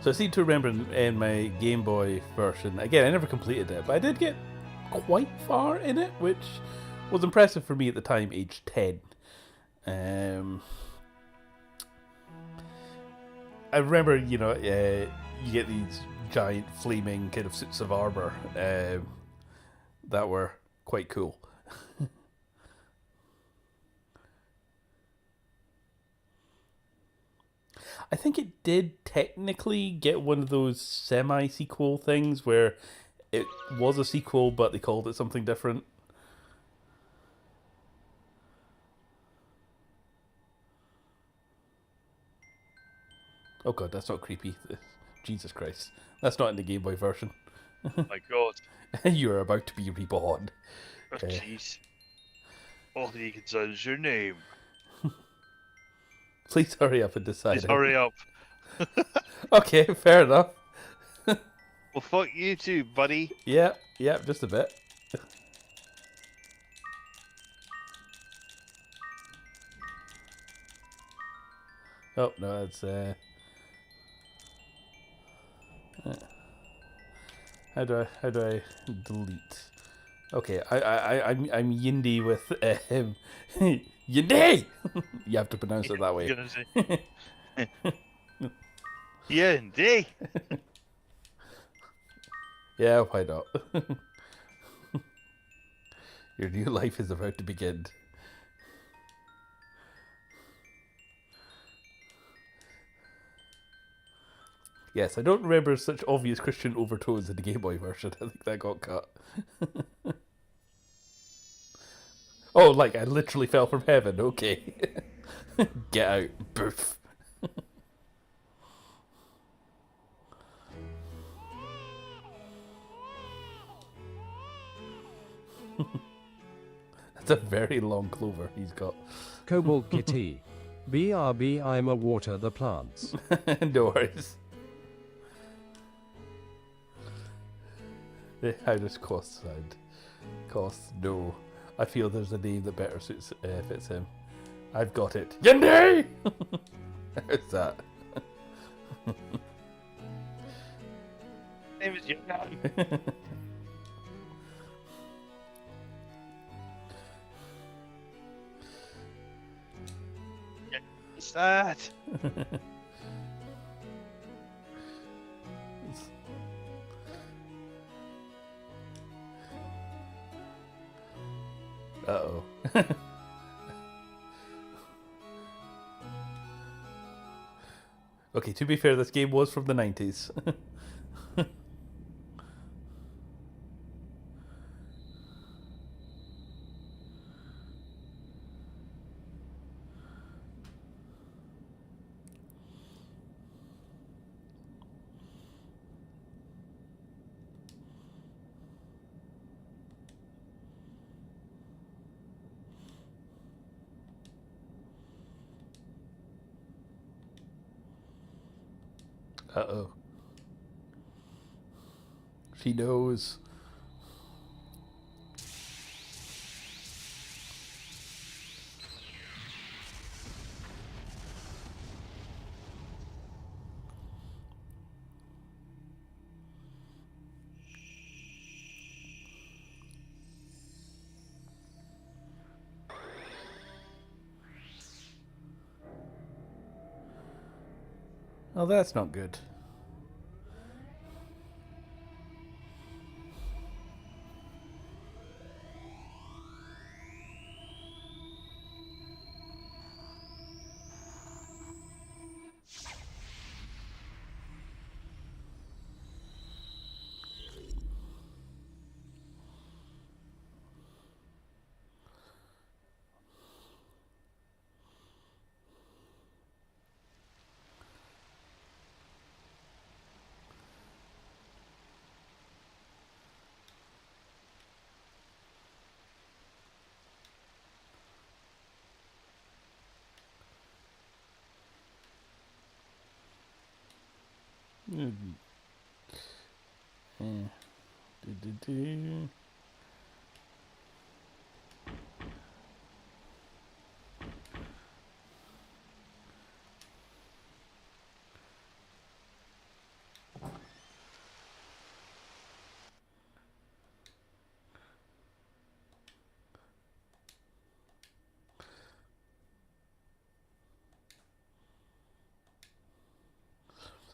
So I seem to remember in my Game Boy version, again, I never completed it, but I did get quite far in it, which was impressive for me at the time, age 10. I remember, you know, you get these giant flaming kind of suits of armor that were quite cool. I think it did technically get one of those semi-sequel things where it was a sequel, but they called it something different. Oh god, that's not creepy. Jesus Christ. That's not in the Game Boy version. My God. You are about to be reborn. Oh, jeez. All you can say is your name. Please hurry up and decide. Please hurry up. Okay, fair enough. Well, fuck you too, buddy. Yeah, just a bit. Oh no, it's how do I delete? Okay, I'm Yindy with Yindy. You have to pronounce it that way. Gonna say. Yindy. Yeah, why not? Your new life is about to begin. Yes, I don't remember such obvious Christian overtones in the Game Boy version. I think that got cut. Oh, like I literally fell from heaven. Okay. Get out. Boof. That's a very long clover he's got. Cobalt Kitty. BRB, I'm a water the plants. No worries. How does Koth sound? Koth, no. I feel there's a name that better fits him. I've got it. Yindy! How's that? Name is Yindy. What's that? Uh-oh. Okay, to be fair, this game was from the 90s. Uh-oh. She knows. Oh, that's not good. Mm. Yeah. Do.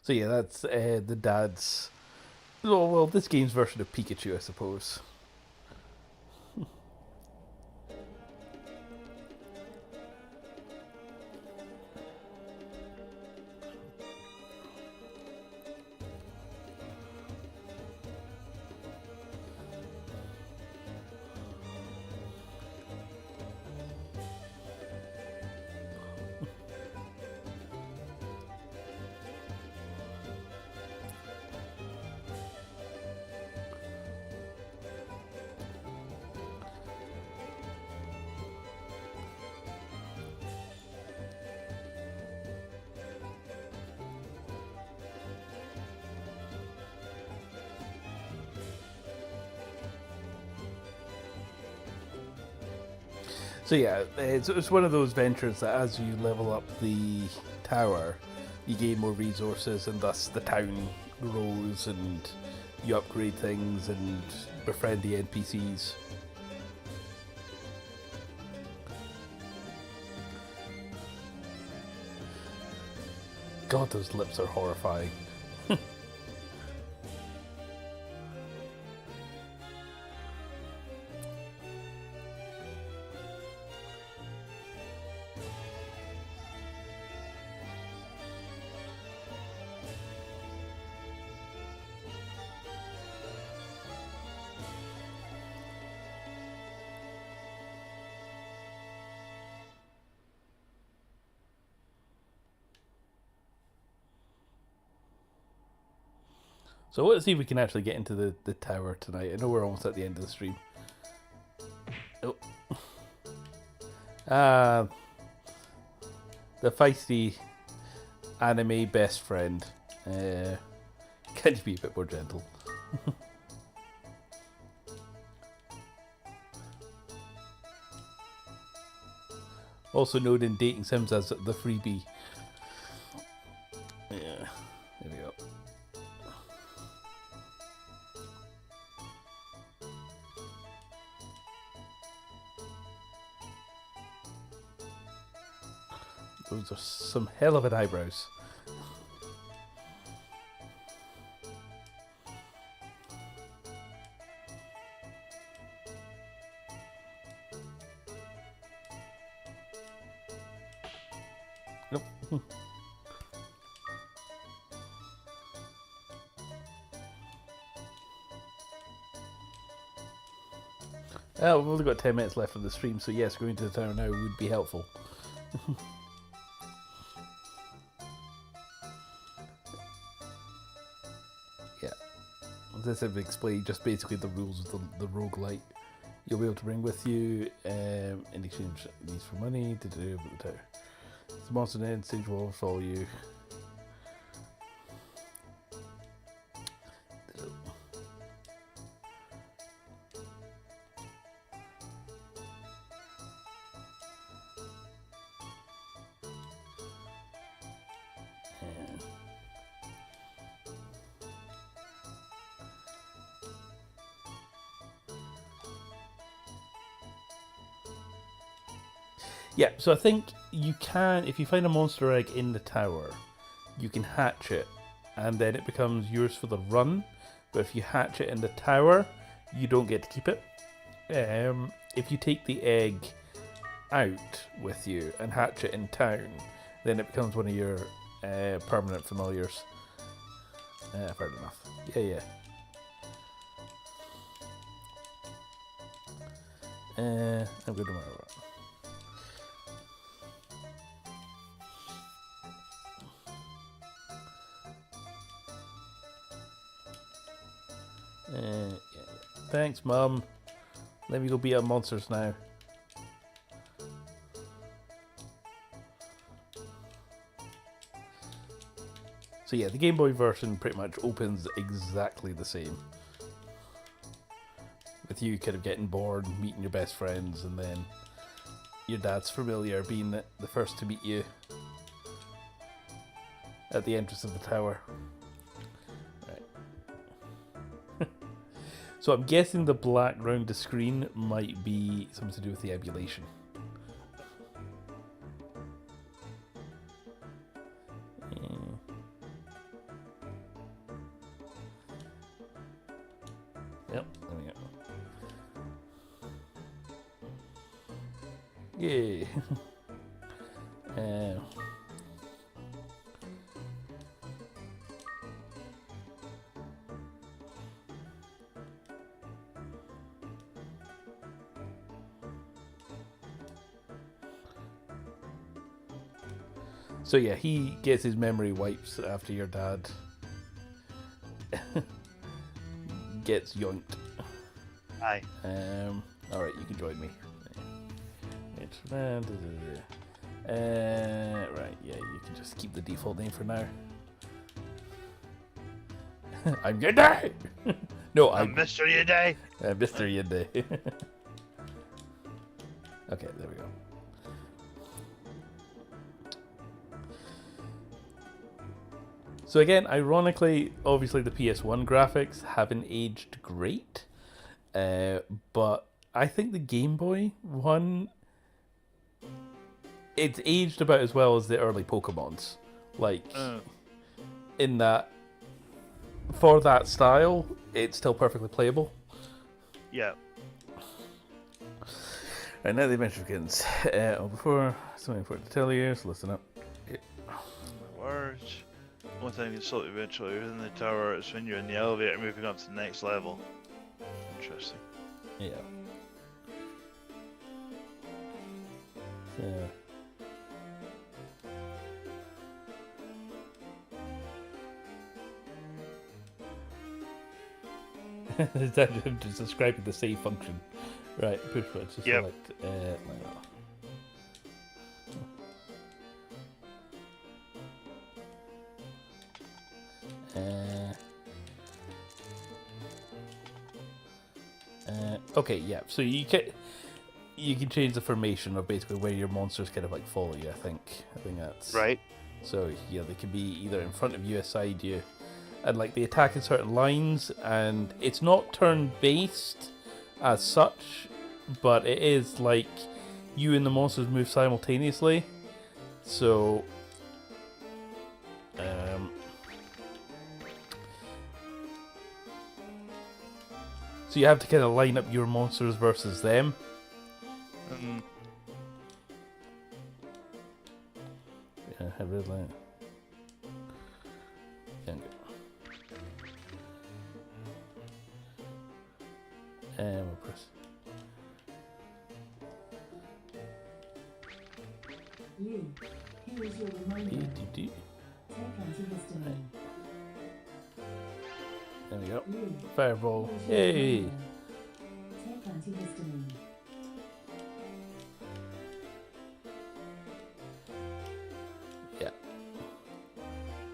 So yeah, that's the dad's Oh, well, this game's version of Pikachu, I suppose. So yeah, it's one of those ventures that as you level up the tower, you gain more resources, and thus the town grows, and you upgrade things and befriend the NPCs. God, those lips are horrifying. So let's see if we can actually get into the tower tonight. I know we're almost at the end of the stream. Oh. The feisty anime best friend. Can you be a bit more gentle? Also known in dating sims as the freebie. Yeah, there we go. Those are some hell of an eyebrows. Nope. Well, we've only got 10 minutes left of the stream, so yes, going to the tower now would be helpful. Yeah. This I've explained just basically the rules of the roguelite. You'll be able to bring with you in exchange these for money to do with the tower. The monster in the end stage will follow you. Yeah, so I think you can, if you find a monster egg in the tower, you can hatch it, and then it becomes yours for the run. But if you hatch it in the tower, you don't get to keep it. If you take the egg out with you and hatch it in town, then it becomes one of your permanent familiars. Fair enough. Yeah. I'm good no matter what. Yeah. Thanks, Mum. Let me go beat up monsters now. So yeah, the Game Boy version pretty much opens exactly the same. With you kind of getting bored, meeting your best friends, and then your dad's familiar being the first to meet you at the entrance of the tower. So I'm guessing the black round the screen might be something to do with the emulation. Yep, there we go. Yay. So yeah, he gets his memory wipes after your dad gets yoinked. Aye. Alright, you can join me. Right, yeah, you can just keep the default name for now. I'm Yindy! No, I'm Mr. Yindy. Mr. Yindy. Okay, there we go. So again, ironically, obviously the PS1 graphics haven't aged great, but I think the Game Boy one, it's aged about as well as the early Pokemons. Like, in that, for that style, it's still perfectly playable. Yeah. Right, now the adventure begins. Before, something important to tell you, so listen up. Words. One time you consult eventually within the tower is when you're in the elevator moving up to the next level. Interesting. Yeah. So. It's actually just describing the save function. Right, push button to Yep. select. Okay, yeah. So you can change the formation of basically where your monsters kind of like follow you. I think that's Right. So yeah, they can be either in front of you, aside you, and like they attack in certain lines. And it's not turn-based as such, but it is like you and the monsters move simultaneously. So so you have to kind of line up your monsters versus them. Yeah, I red line. Yeah, and we'll press. You. Here is your reminder. EDD. Take antihistamine. There we go. You. Fireball. Here is your Yay! reminder. Take antihistamine. Yeah.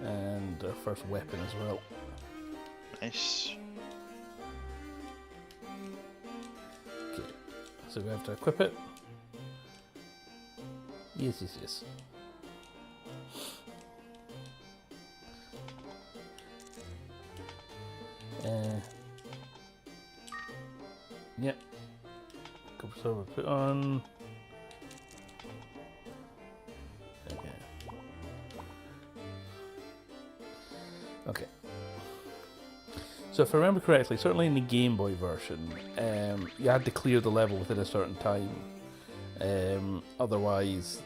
And our first weapon as well. Nice. Okay. So we have to equip it. Yes, yes, yes. Yep. Go for silver, put on. Okay. Okay. So if I remember correctly, certainly in the Game Boy version, you had to clear the level within a certain time. Otherwise,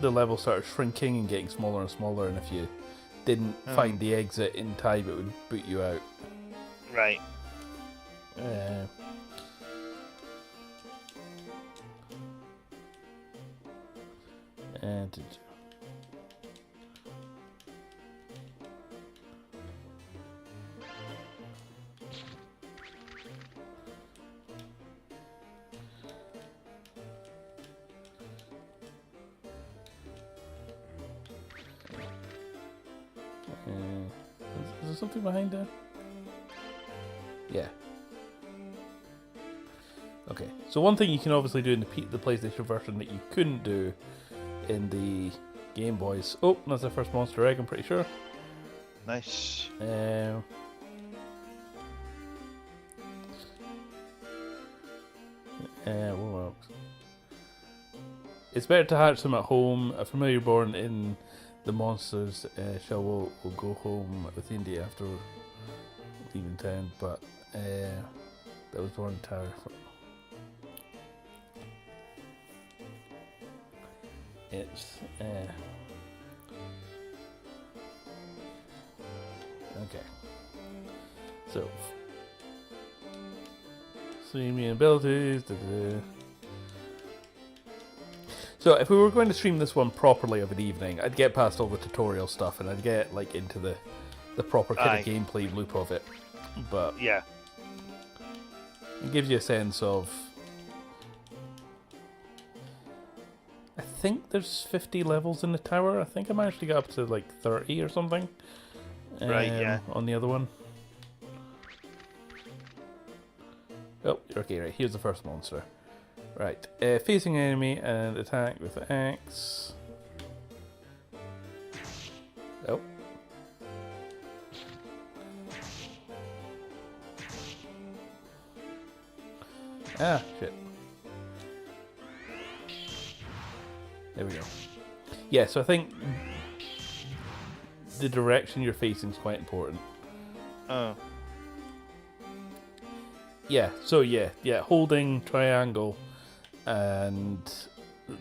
the level started shrinking and getting smaller and smaller, and if you didn't find the exit in time, it would boot you out. Right. And is there something behind there? Yeah. Okay, so one thing you can obviously do in the PlayStation version that you couldn't do in the Game Boys. Oh, that's the first monster egg, I'm pretty sure. Nice. What else? It's better to hatch them at home. A familiar born in the monsters will go home with Yindy after leaving town, but that was born in Tower. It's okay. So, streaming abilities. So, if we were going to stream this one properly of an evening, I'd get past all the tutorial stuff and I'd get like into the proper kind of gameplay loop of it. But Yeah. it gives you a sense of. I think there's 50 levels in the tower. I think I managed to get up to like 30 or something. Right, yeah. On the other one. Oh, okay, right. Here's the first monster. Right. Facing enemy and attack with the axe. Oh. Ah, shit. There we go. Yeah, so I think the direction you're facing is quite important. Oh. Yeah, so yeah, holding triangle and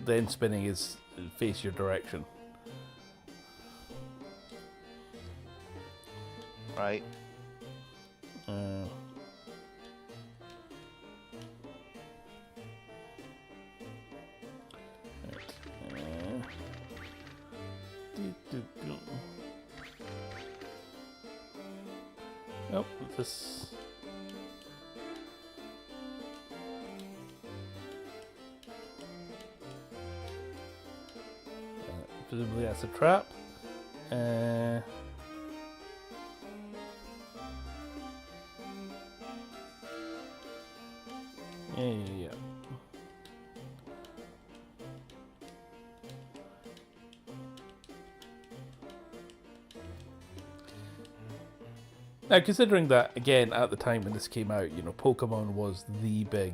then spinning is face your direction. Right. Oh, this. Presumably that's a trap. Yeah. Now, considering that, again, at the time when this came out, you know, Pokemon was the big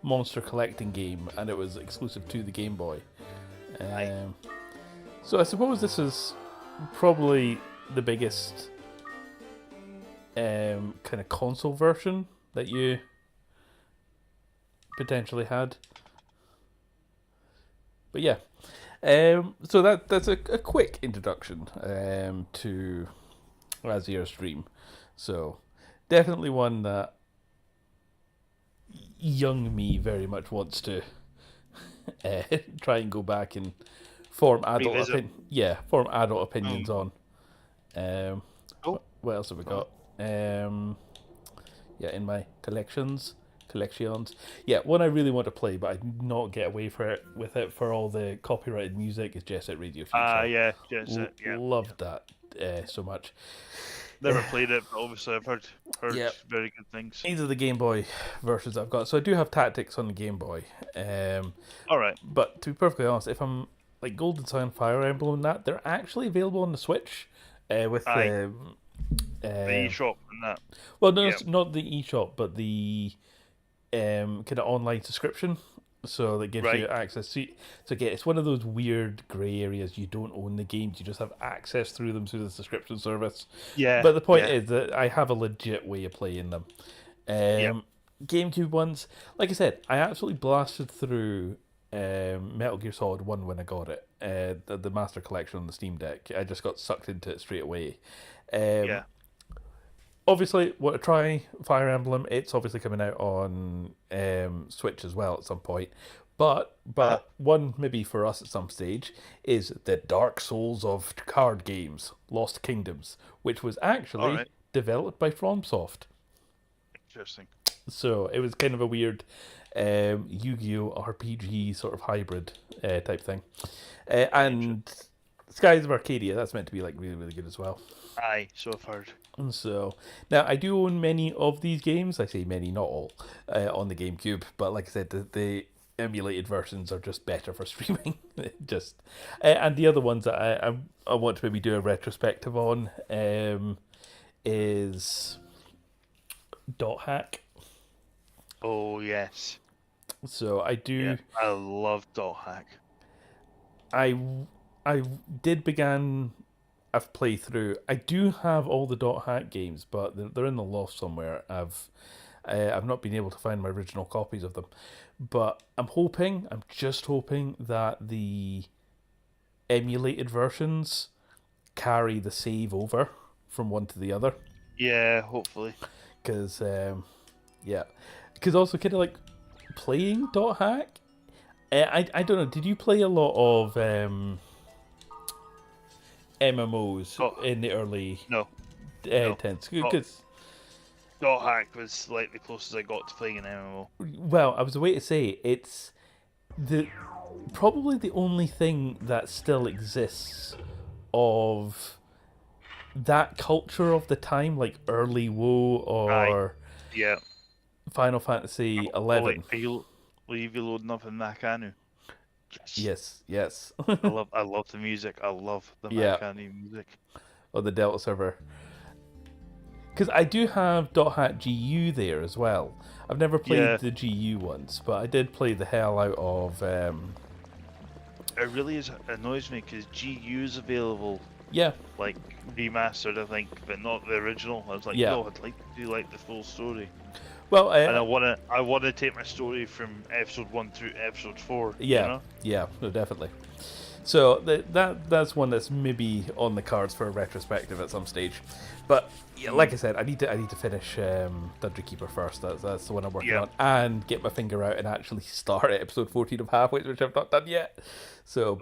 monster collecting game, and it was exclusive to the Game Boy. So I suppose this is probably the biggest kind of console version that you potentially had. But yeah, so that's a quick introduction to Razier's Dream. So definitely one that young me very much wants to try and go back and form adult opinions on. What else have we got? In my collections. Yeah, one I really want to play, but I did not get away with it for all the copyrighted music is Jet Set Radio Future. Yeah, Jet Set. Yeah. Loved that so much. Never played it, but obviously I've heard Yep. very good things. These are the Game Boy versions I've got. So I do have Tactics on the Game Boy. All right. But to be perfectly honest, if I'm like Golden Sun, Fire Emblem, and that, they're actually available on the Switch with the eShop and that. Well, no, Yeah. it's not the eShop, but the kind of online subscription. So that gives you Right. access to. So again, it's one of those weird grey areas. You don't own the games; you just have access through them through the subscription service. Yeah. But the point yeah. is that I have a legit way of playing them. Yep. GameCube ones, like I said, I absolutely blasted through Metal Gear Solid 1 when I got it. The Master Collection on the Steam Deck. I just got sucked into it straight away. Yeah. Obviously, want to try Fire Emblem. It's obviously coming out on Switch as well at some point. But one maybe for us at some stage is the Dark Souls of card games, Lost Kingdoms, which was actually Alright. developed by FromSoft. Interesting. So it was kind of a weird Yu-Gi-Oh! RPG sort of hybrid type thing. And Skies of Arcadia, that's meant to be like really, really good as well. Aye, so I've heard. And so now I do own many of these games. I say many, not all, on the GameCube. But like I said, the emulated versions are just better for streaming. And the other ones that I want to maybe do a retrospective on is Dot Hack. Oh yes. So I do. Yeah, I love Dot Hack. I did begin. I've played through. I do have all the Dot Hack games, but they're in the loft somewhere. I've not been able to find my original copies of them, but I'm just hoping that the emulated versions carry the save over from one to the other. Yeah, hopefully. Because also kind of like playing Dot Hack. I don't know. Did you play a lot of MMOs in the early No. 10s? Because Dot Hack was like the closest I got to playing an MMO. well, I was away to say it's probably the only thing that still exists of that culture of the time, like early WoW or Yeah. Final Fantasy 11. Will you be loading up in Makanu? Yes. I love the music. I love the Yeah. Makanu music. On the Delta server. Because I do have Dot Hack GU there as well. I've never played the GU ones, but I did play the hell out of... It really annoys me because GU is available, yeah. like remastered, I think, but not the original. I was like, Yeah. no, I'd like to do like the full story, Well, and I want to take my story from episode 1 through episode 4. yeah, You know? yeah, no, definitely. So that's one that's maybe on the cards for a retrospective at some stage. But yeah, like I said, I need to finish Dungeon Keeper first. That's the one I'm working on, and get my finger out and actually start at episode 14 of Halfway, which I've not done yet. So,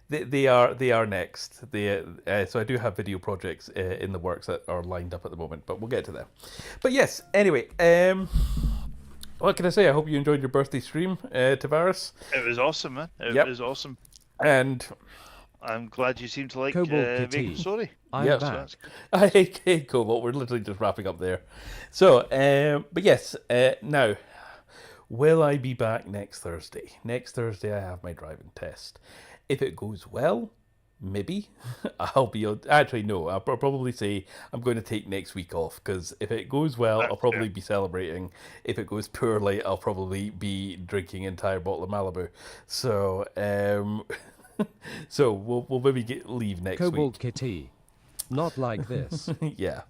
they are next. So I do have video projects in the works that are lined up at the moment, but we'll get to them. But yes, anyway, what can I say? I hope you enjoyed your birthday stream, Tavarus. It was awesome, man. It was awesome. And I'm glad you seem to like Cobalt Vagrant KT. Story. I'm Yep. back. Hey, Cobalt, we're literally just wrapping up there. So, but yes, now, will I be back next Thursday? Next Thursday I have my driving test. If it goes well, maybe I'll be on... Actually, no, I'll probably say I'm going to take next week off, because if it goes well, I'll probably be celebrating. If it goes poorly, I'll probably be drinking an entire bottle of Malibu. So, so we'll maybe leave next week. Cobalt Kitty. Not like this. Yeah.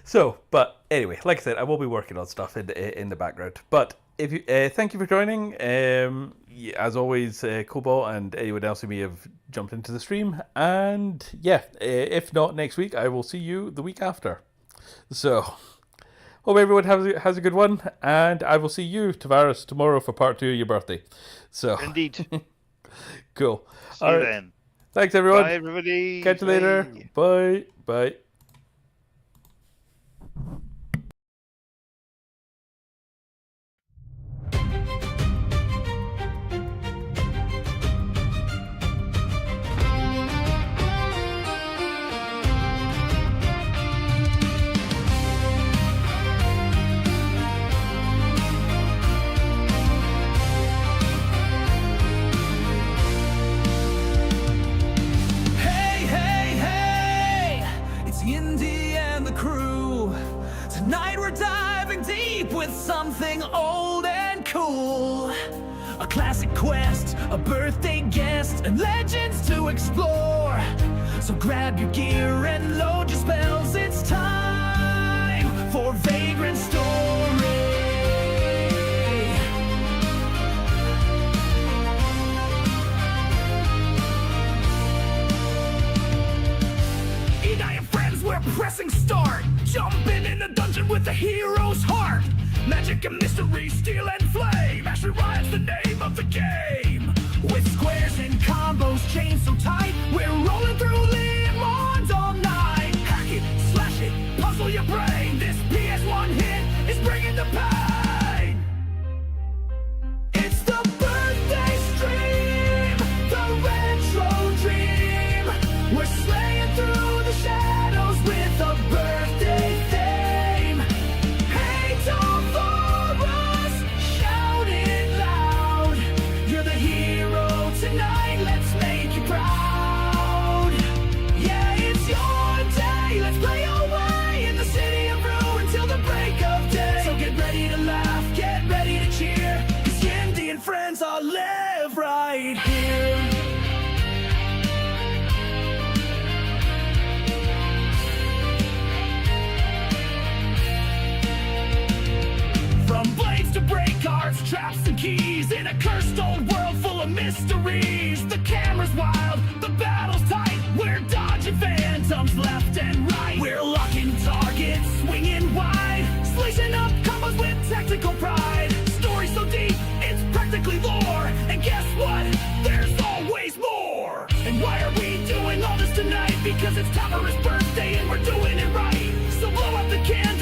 So, but anyway, like I said, I will be working on stuff in the background. But if you, thank you for joining. As always, Cobalt and anyone else who may have jumped into the stream. And yeah, if not next week, I will see you the week after. So, hope everyone has a good one, and I will see you, Tavarus, tomorrow for part 2 of your birthday. So, Indeed. cool. See you then. Thanks, everyone. Bye, everybody. Catch you later. Bye. Bye. Hey, hey, hey! It's Yindy and the crew. Tonight we're diving deep with something old and cool. A classic quest, a birthday guest, and legends to explore. So grab your gear and load your spells. It's time for Vagrant Story. Yindy Friends, we're pressing start. Jumping in the dungeon with a hero's heart. Magic and mystery, steel and flame. Actually Riot's the name of the game. With squares and combos chained so tight, we're rolling through lemons all night. Hack it, slash it, puzzle your brain. This PS1 hit is bringing the pain. It's the birthday stream, the retro dream. We're slaying through the shadows with a birthday theme. Hey, Tavarus, shout it loud. You're the hero tonight, let's make you proud. mysteries. The camera's wild, the battle's tight. We're dodging phantoms left and right. We're locking targets, swinging wide, slicing up combos with tactical pride. Story so deep, it's practically lore. And guess what? There's always more. And why are we doing all this tonight? Because it's Tavarus' birthday and we're doing it right. So blow up the candle.